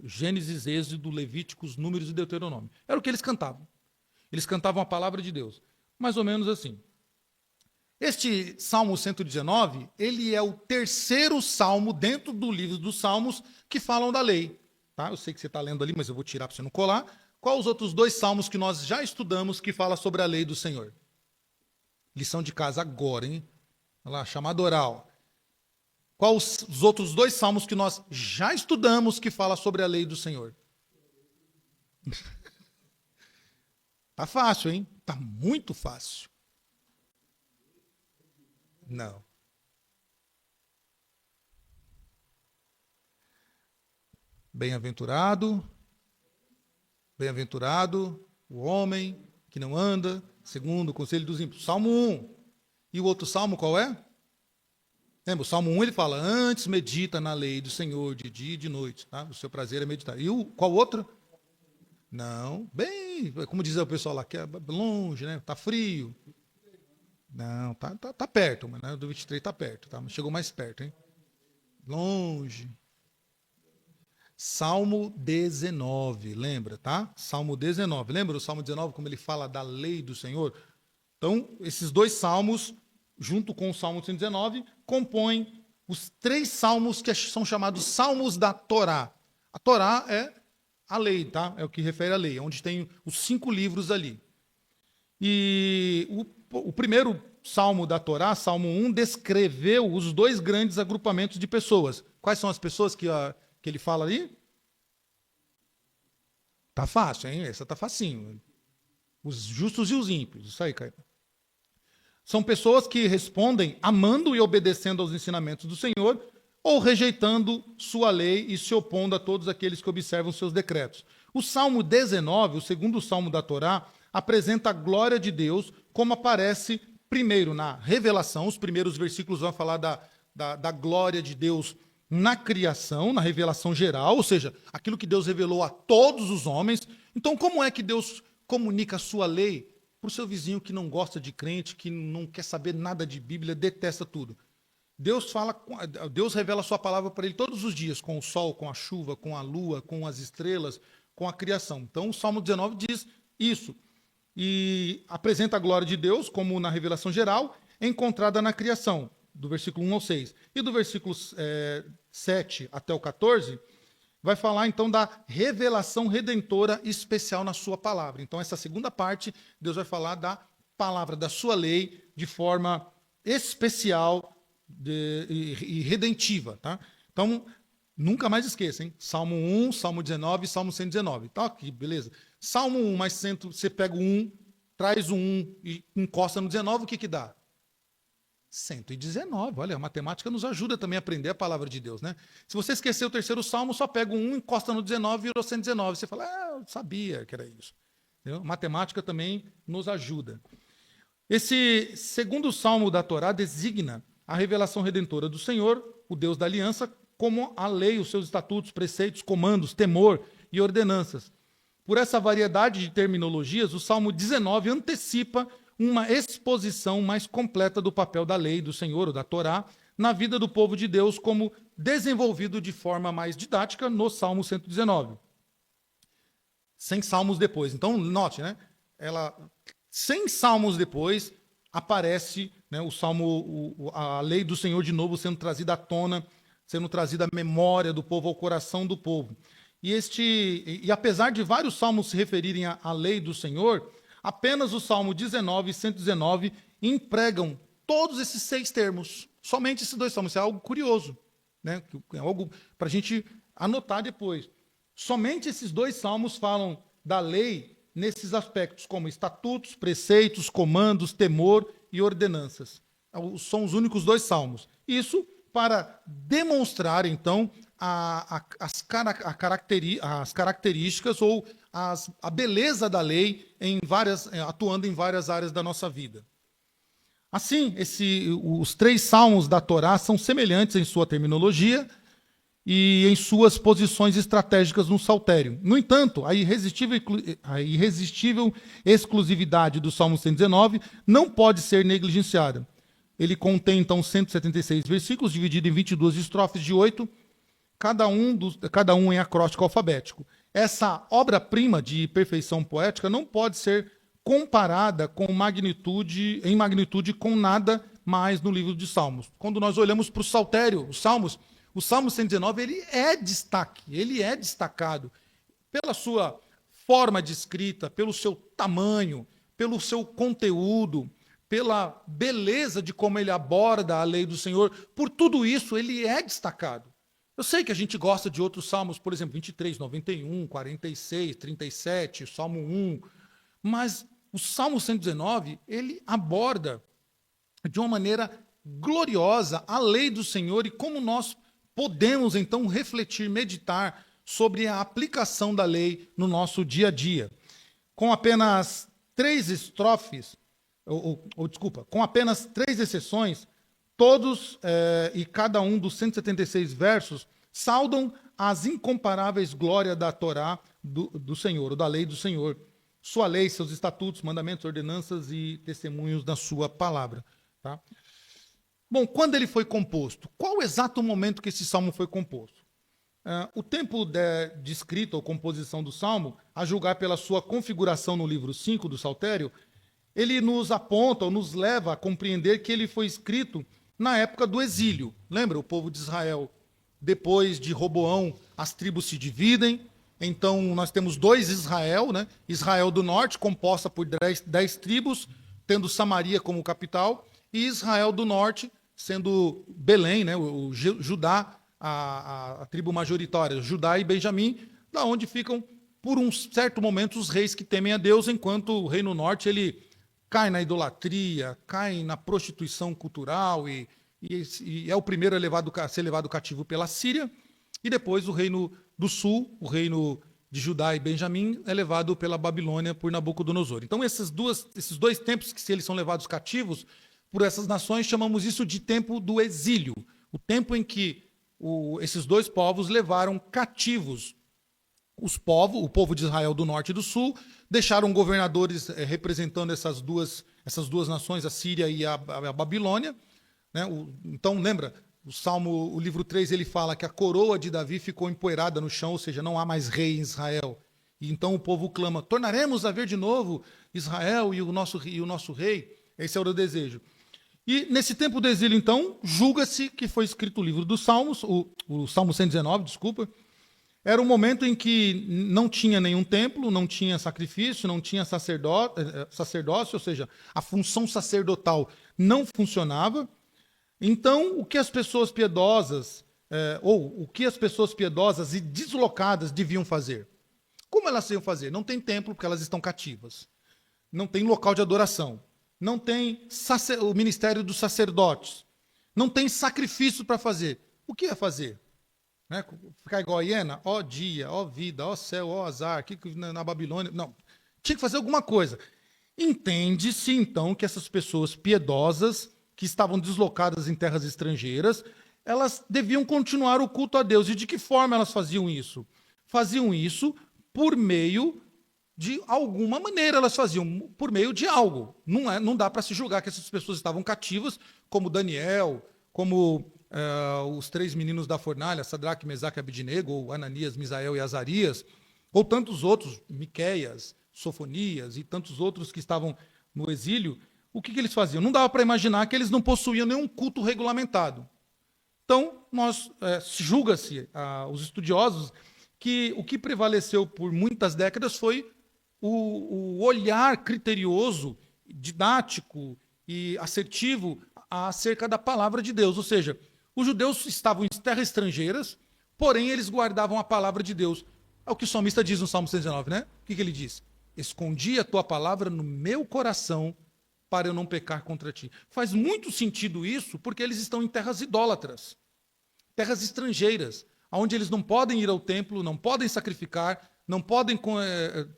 Gênesis, Êxodo, Levíticos, Números e Deuteronômio. Era o que eles cantavam. Eles cantavam a palavra de Deus. Mais ou menos assim. Este Salmo 119, ele é o terceiro salmo dentro do livro dos Salmos que falam da lei. Tá? Eu sei que você está lendo ali, mas eu vou tirar para você não colar. Quais os outros dois salmos que nós já estudamos que falam sobre a lei do Senhor? Lição de casa agora, hein? Olha lá, chamada oral. Quais os outros dois salmos que nós já estudamos que falam sobre a lei do Senhor? Tá fácil, hein? Tá muito fácil. Não. Bem-aventurado o homem que não anda segundo o conselho dos ímpios. Salmo 1. E o outro salmo qual é? Lembra, o Salmo 1 ele fala, antes medita na lei do Senhor de dia e de noite. Tá? O seu prazer é meditar. E qual outro? Não, bem, como diz o pessoal lá, que é longe, né? Tá frio. Não, tá perto, mas né, do 23 tá perto, tá? Mas chegou mais perto, hein? Longe. Salmo 19, lembra, tá? Salmo 19, lembra o Salmo 19, como ele fala da lei do Senhor? Então, esses dois salmos, junto com o Salmo 119, compõem os três salmos que são chamados Salmos da Torá. A Torá é a lei, tá? É o que refere à lei, onde tem os 5 livros ali. E o primeiro salmo da Torá, Salmo 1, descreveu os dois grandes agrupamentos de pessoas. Quais são as pessoas que ele fala ali? Tá fácil, hein? Essa tá facinho. Os justos e os ímpios. Isso aí, Caio. São pessoas que respondem amando e obedecendo aos ensinamentos do Senhor ou rejeitando sua lei e se opondo a todos aqueles que observam seus decretos. O Salmo 19, o segundo salmo da Torá, apresenta a glória de Deus, como aparece primeiro na revelação. Os primeiros versículos vão falar da glória de Deus na criação, na revelação geral, ou seja, aquilo que Deus revelou a todos os homens. Então, como é que Deus comunica a sua lei para o seu vizinho que não gosta de crente, que não quer saber nada de Bíblia, detesta tudo? Deus revela a sua palavra para ele todos os dias, com o sol, com a chuva, com a lua, com as estrelas, com a criação. Então, o Salmo 19 diz isso. E apresenta a glória de Deus, como na revelação geral, encontrada na criação, do versículo 1 ao 6. E do versículo 7 até o 14, vai falar então da revelação redentora especial na sua palavra. Então, essa segunda parte, Deus vai falar da palavra, da sua lei, de forma especial e redentiva. Tá? Então, nunca mais esqueça, hein? Salmo 1, Salmo 19 e Salmo 119. Tá aqui, beleza. Salmo 1 mais 100, você pega o 1, traz o 1 e encosta no 19, o que que dá? 119. Olha, a matemática nos ajuda também a aprender a palavra de Deus, né? Se você esquecer o terceiro salmo, só pega o 1, encosta no 19 e virou 119. Você fala, eu sabia que era isso. Entendeu? Matemática também nos ajuda. Esse segundo salmo da Torá designa a revelação redentora do Senhor, o Deus da aliança, como a lei, os seus estatutos, preceitos, comandos, temor e ordenanças. Por essa variedade de terminologias, o Salmo 19 antecipa uma exposição mais completa do papel da lei do Senhor, ou da Torá, na vida do povo de Deus, como desenvolvido de forma mais didática no Salmo 119. 100 salmos depois. Então, note, né? 100 salmos depois, aparece, né, a lei do Senhor de novo sendo trazida à tona, sendo trazida à memória do povo, ao coração do povo. E apesar de vários salmos se referirem à lei do Senhor, apenas o Salmo 19 e 119 empregam todos esses 6 termos. Somente esses 2 salmos. Isso é algo curioso, né? É algo para a gente anotar depois. Somente esses 2 salmos falam da lei nesses aspectos, como estatutos, preceitos, comandos, temor e ordenanças. São os únicos 2 salmos. Isso para demonstrar, então, as características ou a beleza da lei atuando em várias áreas da nossa vida. Assim, os 3 salmos da Torá são semelhantes em sua terminologia e em suas posições estratégicas no saltério. No entanto, a irresistível exclusividade do Salmo 119 não pode ser negligenciada. Ele contém, então, 176 versículos, dividido em 22 estrofes de 8, cada um em acróstico alfabético. Essa obra-prima de perfeição poética não pode ser comparada em magnitude com nada mais no livro de Salmos. Quando nós olhamos para o saltério, os Salmos, o Salmo 119, ele é destacado pela sua forma de escrita, pelo seu tamanho, pelo seu conteúdo, pela beleza de como ele aborda a lei do Senhor. Por tudo isso, ele é destacado. Eu sei que a gente gosta de outros salmos, por exemplo, 23, 91, 46, 37, Salmo 1, mas o Salmo 119, ele aborda de uma maneira gloriosa a lei do Senhor e como nós podemos, então, refletir, meditar sobre a aplicação da lei no nosso dia a dia. Com apenas 3 estrofes, com apenas 3 exceções, todos e cada um dos 176 versos saudam as incomparáveis glórias da Torá do Senhor, ou da lei do Senhor, sua lei, seus estatutos, mandamentos, ordenanças e testemunhos da sua palavra. Tá? Bom, quando ele foi composto? Qual o exato momento que esse salmo foi composto? O tempo de escrita ou composição do salmo, a julgar pela sua configuração no livro 5 do Saltério, ele nos aponta ou nos leva a compreender que ele foi escrito na época do exílio. Lembra? O povo de Israel, depois de Roboão, as tribos se dividem. Então, nós temos 2 Israel, né? Israel do norte, composta por 10 tribos, tendo Samaria como capital, e Israel do norte, sendo Belém, né? O Judá, a tribo majoritária, Judá e Benjamim, da onde ficam, por um certo momento, os reis que temem a Deus, enquanto o reino norte ele cai na idolatria, cai na prostituição cultural e é o primeiro a ser levado cativo pela Síria, e depois o reino do sul, o reino de Judá e Benjamim, é levado pela Babilônia por Nabucodonosor. Então, esses 2 tempos que eles são levados cativos por essas nações, chamamos isso de tempo do exílio, o tempo em que esses 2 povos levaram cativos o povo de Israel do norte e do sul, deixaram governadores representando essas duas nações, a Síria e a Babilônia. Né? Então, lembra, o livro 3, ele fala que a coroa de Davi ficou empoeirada no chão, ou seja, não há mais rei em Israel. E então o povo clama, tornaremos a ver de novo Israel e o nosso rei. Esse era o desejo. E nesse tempo do exílio, então, julga-se que foi escrito o livro dos Salmos, o Salmo 119, desculpa. Era um momento em que não tinha nenhum templo, não tinha sacrifício, não tinha sacerdócio, ou seja, a função sacerdotal não funcionava. Então, o que as pessoas piedosas e deslocadas deviam fazer? Como elas iam fazer? Não tem templo porque elas estão cativas. Não tem local de adoração. Não tem o ministério dos sacerdotes. Não tem sacrifício para fazer. O que ia fazer? Né? Ficar igual a hiena? Ó dia, ó vida, ó céu, ó azar, que na Babilônia. Não. Tinha que fazer alguma coisa. Entende-se, então, que essas pessoas piedosas, que estavam deslocadas em terras estrangeiras, elas deviam continuar o culto a Deus. E de que forma elas faziam isso? Faziam isso por meio de alguma maneira, elas faziam por meio de algo. Não dá para se julgar que essas pessoas estavam cativas, como Daniel, como os 3 meninos da fornalha, Sadraque, Mesaque e Abednego, ou Ananias, Misael e Azarias, ou tantos outros, Miqueias, Sofonias e tantos outros que estavam no exílio. O que eles faziam? Não dava para imaginar que eles não possuíam nenhum culto regulamentado. Então, julga-se, os estudiosos, que o que prevaleceu por muitas décadas foi o olhar criterioso, didático e assertivo acerca da palavra de Deus. Ou seja, os judeus estavam em terras estrangeiras, porém eles guardavam a palavra de Deus. É o que o salmista diz no Salmo 119, né? O que ele diz? escondi a tua palavra no meu coração para eu não pecar contra ti. Faz muito sentido isso, porque eles estão em terras idólatras, terras estrangeiras, onde eles não podem ir ao templo, não podem sacrificar, não podem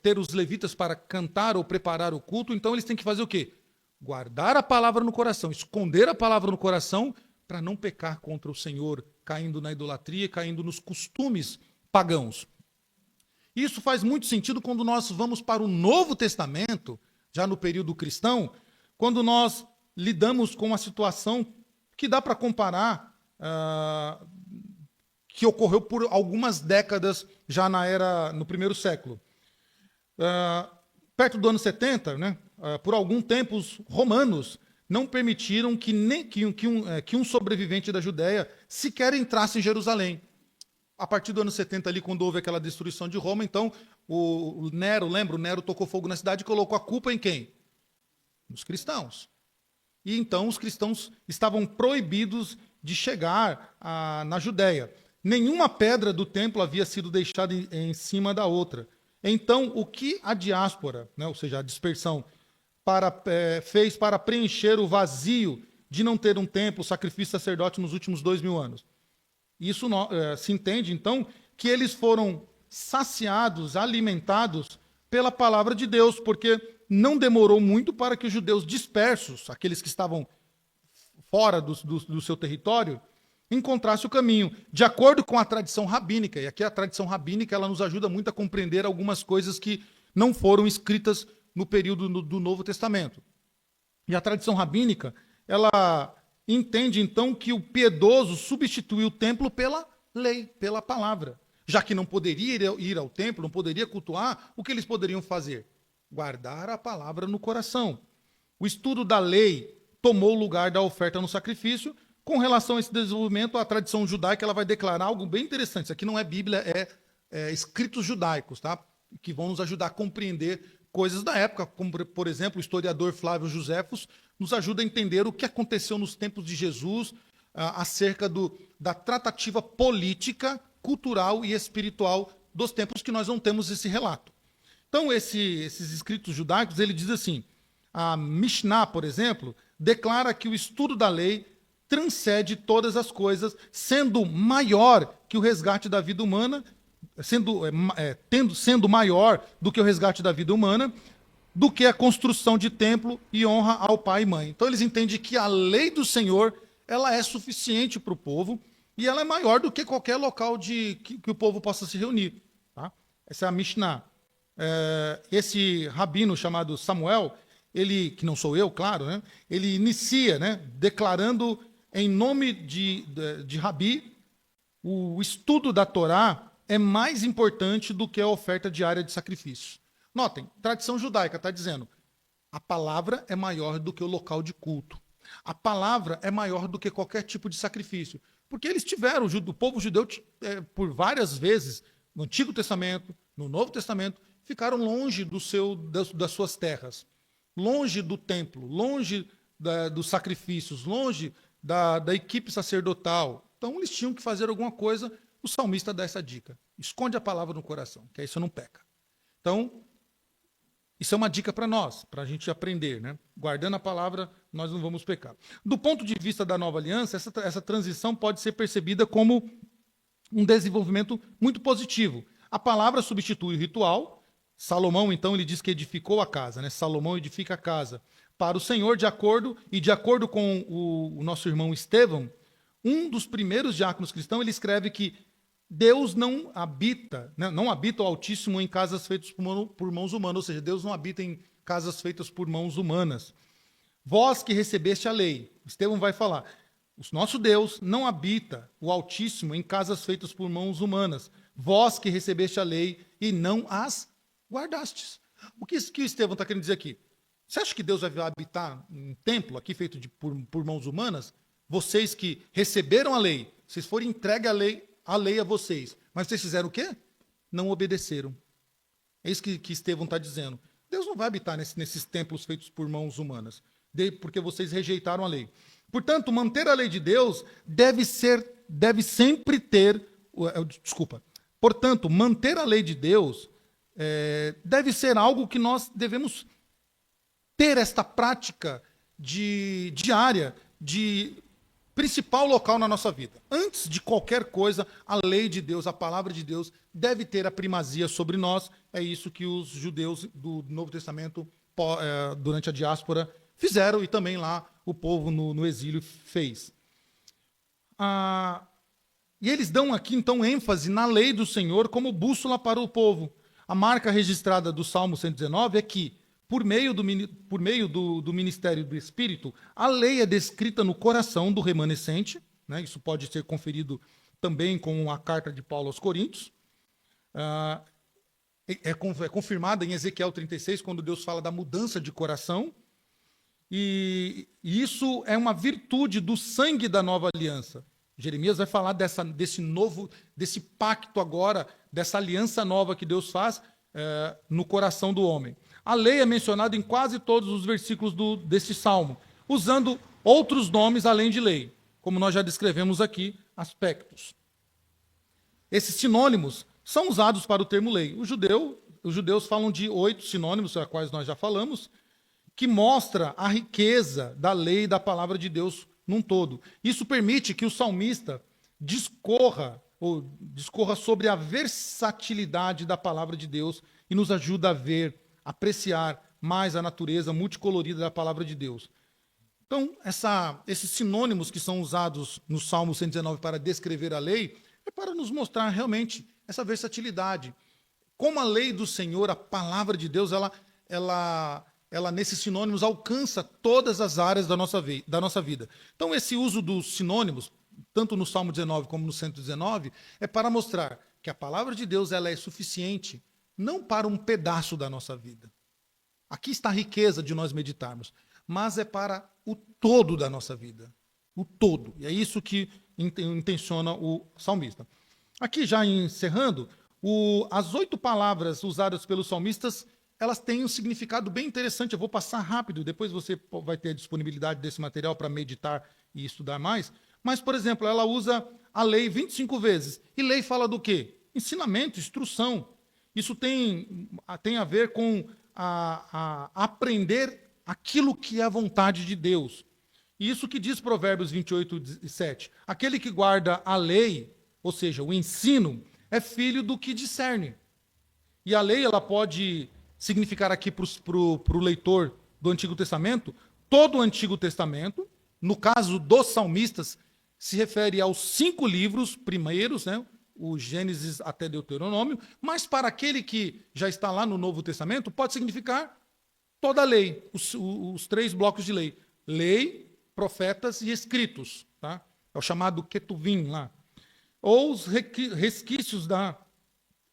ter os levitas para cantar ou preparar o culto, então eles têm que fazer o quê? Guardar a palavra no coração, esconder a palavra no coração, para não pecar contra o Senhor, caindo na idolatria, caindo nos costumes pagãos. Isso faz muito sentido quando nós vamos para o Novo Testamento, já no período cristão, quando nós lidamos com uma situação que dá para comparar, que ocorreu por algumas décadas já no primeiro século. Perto do ano 70, né, por algum tempo, os romanos não permitiram que um sobrevivente da Judéia sequer entrasse em Jerusalém. A partir do ano 70, ali, quando houve aquela destruição de Roma, então, o Nero, lembra? O Nero tocou fogo na cidade e colocou a culpa em quem? Nos cristãos. E então os cristãos estavam proibidos de chegar na Judéia. Nenhuma pedra do templo havia sido deixada em cima da outra. Então, o que a diáspora, né, ou seja, a dispersão, fez para preencher o vazio de não ter um templo, sacrifício sacerdote nos últimos 2000 anos? Isso se entende, então, que eles foram saciados, alimentados pela palavra de Deus, porque não demorou muito para que os judeus dispersos, aqueles que estavam fora do seu território, encontrassem o caminho, de acordo com a tradição rabínica. E aqui a tradição rabínica ela nos ajuda muito a compreender algumas coisas que não foram escritas no período do Novo Testamento. E a tradição rabínica, ela entende, então, que o piedoso substituiu o templo pela lei, pela palavra. Já que não poderia ir ao templo, não poderia cultuar, o que eles poderiam fazer? Guardar a palavra no coração. O estudo da lei tomou o lugar da oferta no sacrifício. Com relação a esse desenvolvimento, a tradição judaica ela vai declarar algo bem interessante. Isso aqui não é Bíblia, é escritos judaicos, tá? Que vão nos ajudar a compreender coisas da época, como, por exemplo, o historiador Flávio Josefos nos ajuda a entender o que aconteceu nos tempos de Jesus acerca da tratativa política, cultural e espiritual dos tempos que nós não temos esse relato. Então, esses escritos judaicos, ele diz assim, a Mishnah, por exemplo, declara que o estudo da lei transcende todas as coisas, sendo maior que o resgate da vida humana, sendo maior do que o resgate da vida humana, do que a construção de templo e honra ao pai e mãe. Então eles entendem que a lei do Senhor ela é suficiente para o povo e ela é maior do que qualquer local que o povo possa se reunir. Tá? Essa é a Mishnah. Esse rabino chamado Samuel, ele, que não sou eu, claro, né? Ele inicia, né, declarando em nome de Rabi, o estudo da Torá é mais importante do que a oferta diária de sacrifício. Notem, tradição judaica está dizendo, a palavra é maior do que o local de culto. A palavra é maior do que qualquer tipo de sacrifício. Porque eles tiveram, o povo judeu, por várias vezes, no Antigo Testamento, no Novo Testamento, ficaram longe das suas terras, longe do templo, longe dos sacrifícios, longe da equipe sacerdotal. Então eles tinham que fazer alguma coisa. O salmista dá essa dica. Esconde a palavra no coração, que aí você não peca. Então, isso é uma dica para nós, para a gente aprender, né? Guardando a palavra, nós não vamos pecar. Do ponto de vista da nova aliança, essa transição pode ser percebida como um desenvolvimento muito positivo. A palavra substitui o ritual. Salomão, então, ele diz que edificou a casa, né? Salomão edifica a casa para o Senhor, de acordo com o nosso irmão Estevão, um dos primeiros diáconos cristãos, ele escreve que Deus não habita, né, não habita o Altíssimo em casas feitas por mãos humanas, ou seja, Deus não habita em casas feitas por mãos humanas. Vós que recebeste a lei, Estevão vai falar, o nosso Deus não habita o Altíssimo em casas feitas por mãos humanas. Vós que recebeste a lei e não as guardastes. O que o Estevão está querendo dizer aqui? Você acha que Deus vai habitar um templo aqui feito por mãos humanas? Vocês que receberam a lei, vocês foram entregues a lei a vocês, mas vocês fizeram o quê? Não obedeceram. É isso que Estevão está dizendo. Deus não vai habitar nesses templos feitos por mãos humanas, porque vocês rejeitaram a lei. Portanto, manter a lei de Deus deve sempre ter... Portanto, manter a lei de Deus deve ser algo que nós devemos ter esta prática diária, de principal local na nossa vida. Antes de qualquer coisa, a lei de Deus, a palavra de Deus, deve ter a primazia sobre nós. É isso que os judeus do Novo Testamento, durante a diáspora, fizeram, e também lá o povo no exílio fez. E eles dão aqui, então, ênfase na lei do Senhor como bússola para o povo. A marca registrada do Salmo 119 é que, por meio do ministério do Espírito, a lei é descrita no coração do remanescente, né? Isso pode ser conferido também com a carta de Paulo aos Coríntios. É confirmada em Ezequiel 36, quando Deus fala da mudança de coração. E isso é uma virtude do sangue da nova aliança. Jeremias vai falar desse pacto agora, dessa aliança nova que Deus faz no coração do homem. A lei é mencionada em quase todos os versículos deste salmo, usando outros nomes além de lei, como nós já descrevemos aqui, aspectos. Esses sinônimos são usados para o termo lei. Os judeus falam de 8 sinônimos, a quais nós já falamos, que mostra a riqueza da lei e da palavra de Deus num todo. Isso permite que o salmista discorra sobre a versatilidade da palavra de Deus e nos ajuda a apreciar mais a natureza multicolorida da palavra de Deus. Então, esses sinônimos que são usados no Salmo 119 para descrever a lei, é para nos mostrar realmente essa versatilidade. Como a lei do Senhor, a palavra de Deus, ela nesses sinônimos alcança todas as áreas da nossa vida. Então, esse uso dos sinônimos, tanto no Salmo 19 como no 119, é para mostrar que a palavra de Deus ela é suficiente não para um pedaço da nossa vida. Aqui está a riqueza de nós meditarmos, mas é para o todo da nossa vida. O todo. E é isso que intenciona o salmista. Aqui, já encerrando, as 8 palavras usadas pelos salmistas, elas têm um significado bem interessante. Eu vou passar rápido, depois você vai ter a disponibilidade desse material para meditar e estudar mais. Mas, por exemplo, ela usa a lei 25 vezes. E lei fala do quê? Ensinamento, instrução. Isso tem a ver com aprender aquilo que é a vontade de Deus. E isso que diz Provérbios 28:7. Aquele que guarda a lei, ou seja, o ensino, é filho do que discerne. E a lei ela pode significar aqui para o leitor do Antigo Testamento, todo o Antigo Testamento. No caso dos salmistas, se refere aos 5 livros primeiros, né? O Gênesis até Deuteronômio, mas para aquele que já está lá no Novo Testamento, pode significar toda a lei, os 3 blocos de lei. Lei, profetas e escritos. Tá? É o chamado Ketuvim lá. Ou os resquícios da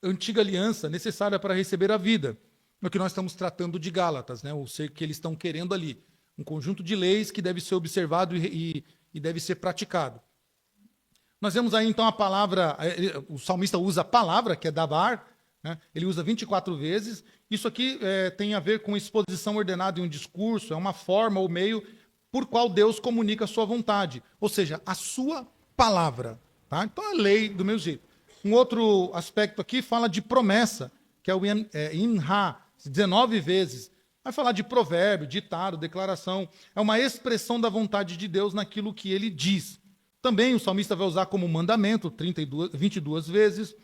antiga aliança necessária para receber a vida. No que nós estamos tratando de Gálatas, né? O ser que eles estão querendo ali. Um conjunto de leis que deve ser observado e deve ser praticado. Nós vemos aí, então, a palavra, o salmista usa a palavra, que é davar, né? Ele usa 24 vezes. Isso aqui tem a ver com exposição ordenada em um discurso, é uma forma ou meio por qual Deus comunica a sua vontade, ou seja, a sua palavra. Tá? Então, a lei do meu jeito. Um outro aspecto aqui fala de promessa, que é o Inha, 19 vezes. Vai falar de provérbio, ditado, declaração. É uma expressão da vontade de Deus naquilo que ele diz. Também o salmista vai usar como mandamento 22 vezes.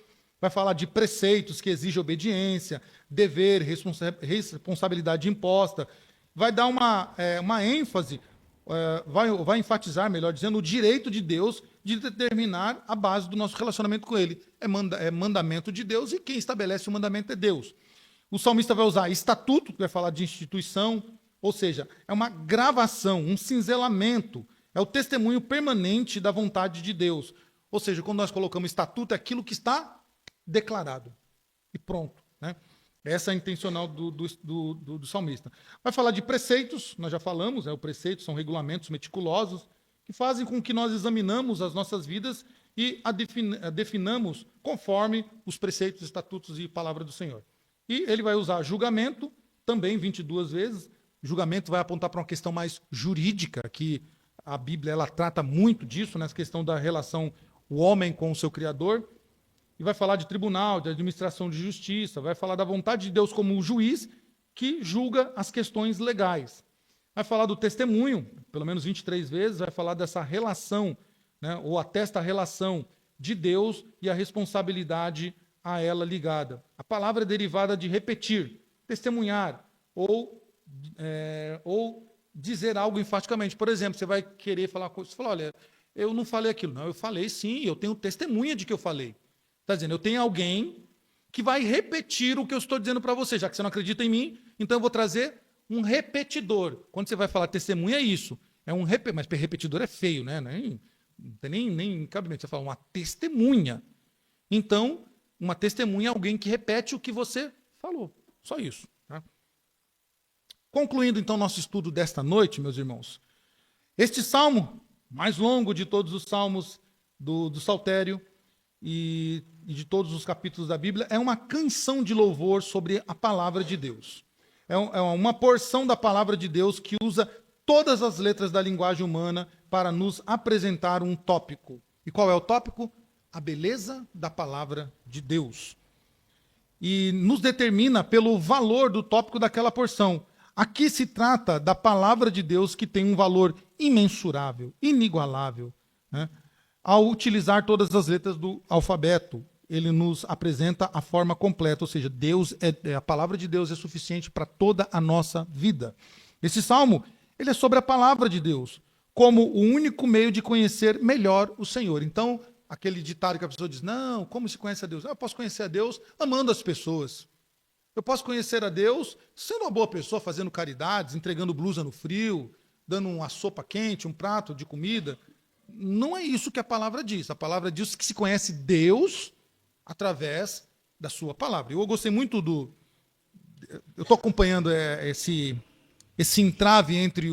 Vai falar de preceitos que exigem obediência, dever, responsabilidade imposta. Vai dar uma ênfase, vai enfatizar, melhor dizendo, o direito de Deus de determinar a base do nosso relacionamento com Ele. É mandamento de Deus e quem estabelece o mandamento é Deus. O salmista vai usar estatuto, que vai falar de instituição, ou seja, é uma gravação, um cinzelamento, é o testemunho permanente da vontade de Deus. Ou seja, quando nós colocamos estatuto, é aquilo que está declarado. E pronto. Né? Essa é a intencional do salmista. Vai falar de preceitos, nós já falamos, o preceito são regulamentos meticulosos que fazem com que nós examinamos as nossas vidas e a definamos conforme os preceitos, estatutos e palavra do Senhor. E ele vai usar julgamento, também 22 vezes. Julgamento vai apontar para uma questão mais jurídica, que a Bíblia ela trata muito disso, nessa questão da relação o homem com o seu Criador. e vai falar de tribunal, de administração de justiça, vai falar da vontade de Deus como o juiz que julga as questões legais. Vai falar do testemunho, pelo menos 23 vezes, vai falar dessa relação, né, ou atesta a relação de Deus e a responsabilidade a ela ligada. A palavra é derivada de repetir, testemunhar, ou dizer algo enfaticamente. Por exemplo, você vai querer falar uma coisa, você fala, olha, eu não falei aquilo. Não, eu falei sim, eu tenho testemunha de que eu falei. Está dizendo, eu tenho alguém que vai repetir o que eu estou dizendo para você. Já que você não acredita em mim, então eu vou trazer um repetidor. Quando você vai falar testemunha, é isso. Mas repetidor é feio, né? Não tem nem cabimento. Você fala uma testemunha. Então, uma testemunha é alguém que repete o que você falou. Só isso. Tá? Concluindo, então, nosso estudo desta noite, meus irmãos. Este salmo, mais longo de todos os salmos do Saltério e de todos os capítulos da Bíblia, é uma canção de louvor sobre a palavra de Deus. É uma porção da palavra de Deus que usa todas as letras da linguagem humana para nos apresentar um tópico. E qual é o tópico? A beleza da palavra de Deus. E nos determina pelo valor do tópico daquela porção. Aqui se trata da palavra de Deus que tem um valor imensurável, inigualável. Né? Ao utilizar todas as letras do alfabeto, ele nos apresenta a forma completa, ou seja, a palavra de Deus é suficiente para toda a nossa vida. Esse salmo, ele é sobre a palavra de Deus, como o único meio de conhecer melhor o Senhor. Então, aquele ditado que a pessoa diz, não, como se conhece a Deus? Eu posso conhecer a Deus amando as pessoas. Eu posso conhecer a Deus sendo uma boa pessoa, fazendo caridades, entregando blusa no frio, dando uma sopa quente, um prato de comida. Não é isso que a palavra diz. A palavra diz que se conhece Deus através da sua palavra. Eu gostei muito eu estou acompanhando esse entrave entre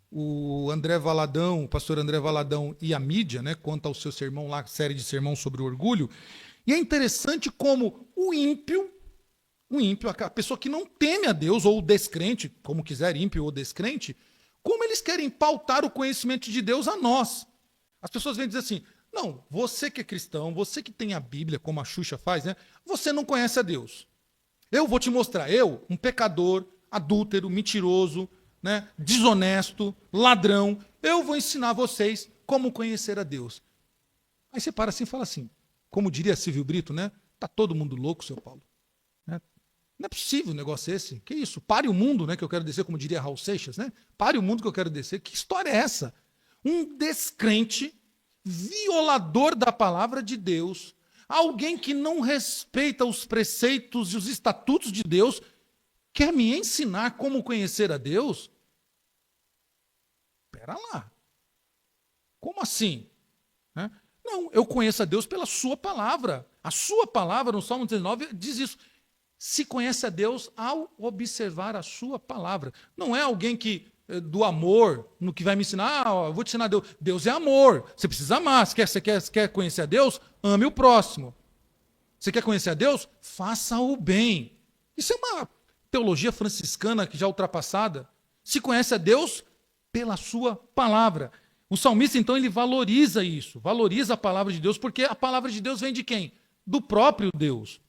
o André Valadão, o pastor André Valadão e a mídia, né, quanto ao seu sermão lá, série de sermão sobre o orgulho. E é interessante como o ímpio, a pessoa que não teme a Deus, ou o descrente, como quiser, ímpio ou descrente, como eles querem pautar o conhecimento de Deus a nós. As pessoas vêm dizer assim, não, você que é cristão, você que tem a Bíblia, como a Xuxa faz, né? Você não conhece a Deus. Eu vou te mostrar, um pecador, adúltero, mentiroso, né? Desonesto, ladrão, eu vou ensinar vocês como conhecer a Deus. Aí você para assim e fala assim, como diria Silvio Brito, né? Tá todo mundo louco, seu Paulo. Né? Não é possível um negócio esse. Que isso? Pare o mundo, né? Que eu quero descer, como diria Raul Seixas, né? Pare o mundo que eu quero descer. Que história é essa? Um descrente, violador da palavra de Deus, alguém que não respeita os preceitos e os estatutos de Deus, quer me ensinar como conhecer a Deus? Espera lá. Como assim? Né? Não, eu conheço a Deus pela sua palavra. A sua palavra, no Salmo 19, diz isso. Se conhece a Deus ao observar a sua palavra. Não é alguém que do amor, no que vai me ensinar, eu vou te ensinar Deus. Deus é amor, você precisa amar. Você quer conhecer a Deus? Ame o próximo. Você quer conhecer a Deus? Faça o bem. Isso é uma teologia franciscana que já ultrapassada. Se conhece a Deus pela sua palavra. O salmista, então, ele valoriza isso, valoriza a palavra de Deus, porque a palavra de Deus vem de quem? Do próprio Deus.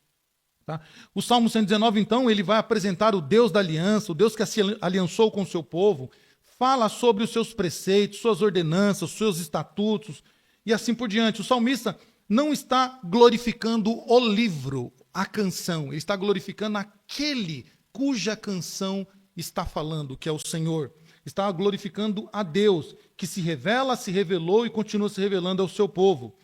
Tá? O Salmo 119, então, ele vai apresentar o Deus da aliança, o Deus que se aliançou com o seu povo, fala sobre os seus preceitos, suas ordenanças, seus estatutos e assim por diante. O salmista não está glorificando o livro, a canção, ele está glorificando aquele cuja canção está falando, que é o Senhor. Está glorificando a Deus, que se revela, se revelou e continua se revelando ao seu povo.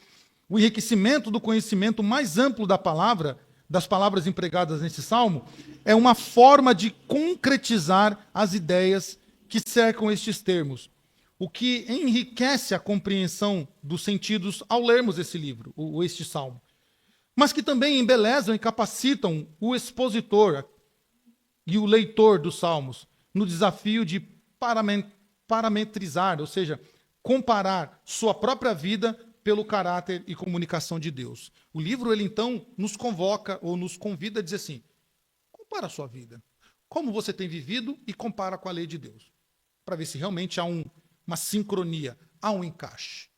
O enriquecimento do conhecimento mais amplo da palavra, das palavras empregadas nesse salmo, é uma forma de concretizar as ideias que cercam estes termos, o que enriquece a compreensão dos sentidos ao lermos esse livro, este salmo, mas que também embelezam e capacitam o expositor e o leitor dos salmos no desafio de parametrizar, ou seja, comparar sua própria vida pelo caráter e comunicação de Deus. O livro, ele então nos convoca ou nos convida a dizer assim, compara a sua vida, como você tem vivido e compara com a lei de Deus, para ver se realmente há uma sincronia, há um encaixe.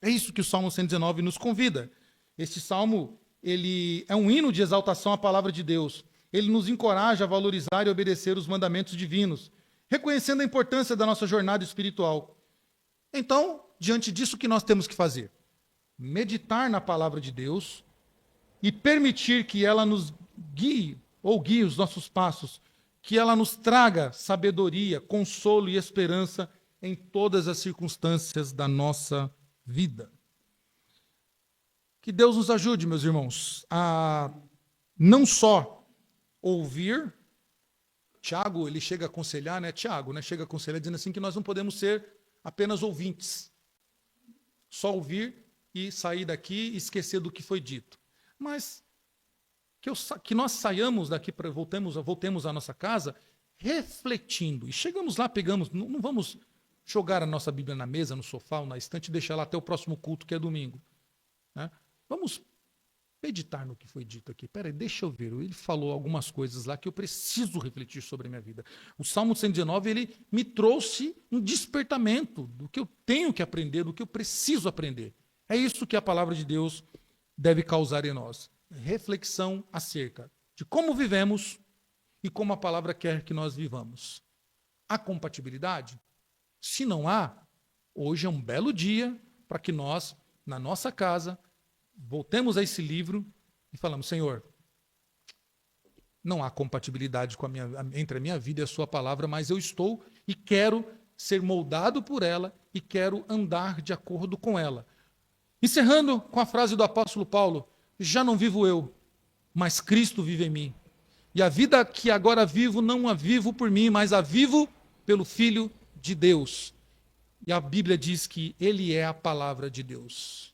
É isso que o Salmo 119 nos convida. Este salmo, ele é um hino de exaltação à palavra de Deus. Ele nos encoraja a valorizar e obedecer os mandamentos divinos, reconhecendo a importância da nossa jornada espiritual. Então, diante disso, o que nós temos que fazer? Meditar na palavra de Deus e permitir que ela nos guie, ou guie os nossos passos, que ela nos traga sabedoria, consolo e esperança em todas as circunstâncias da nossa vida. Que Deus nos ajude, meus irmãos, a não só ouvir. Tiago, ele chega a aconselhar, né? Tiago, né? Chega a aconselhar dizendo assim que nós não podemos ser apenas ouvintes. Só ouvir e sair daqui e esquecer do que foi dito. Mas que nós saiamos daqui, voltemos à nossa casa, refletindo. E chegamos lá, pegamos, não vamos jogar a nossa Bíblia na mesa, no sofá ou na estante e deixar lá até o próximo culto, que é domingo. Né? Vamos meditar no que foi dito aqui. Peraí, deixa eu ver. Ele falou algumas coisas lá que eu preciso refletir sobre a minha vida. O Salmo 119, ele me trouxe um despertamento do que eu tenho que aprender, do que eu preciso aprender. É isso que a palavra de Deus deve causar em nós. Reflexão acerca de como vivemos e como a palavra quer que nós vivamos. Há compatibilidade? Se não há, hoje é um belo dia para que nós, na nossa casa, voltemos a esse livro e falamos, Senhor, não há compatibilidade entre a minha vida e a sua palavra, mas eu estou e quero ser moldado por ela e quero andar de acordo com ela. Encerrando com a frase do apóstolo Paulo, já não vivo eu, mas Cristo vive em mim. E a vida que agora vivo, não a vivo por mim, mas a vivo pelo Filho de Deus. E a Bíblia diz que Ele é a palavra de Deus.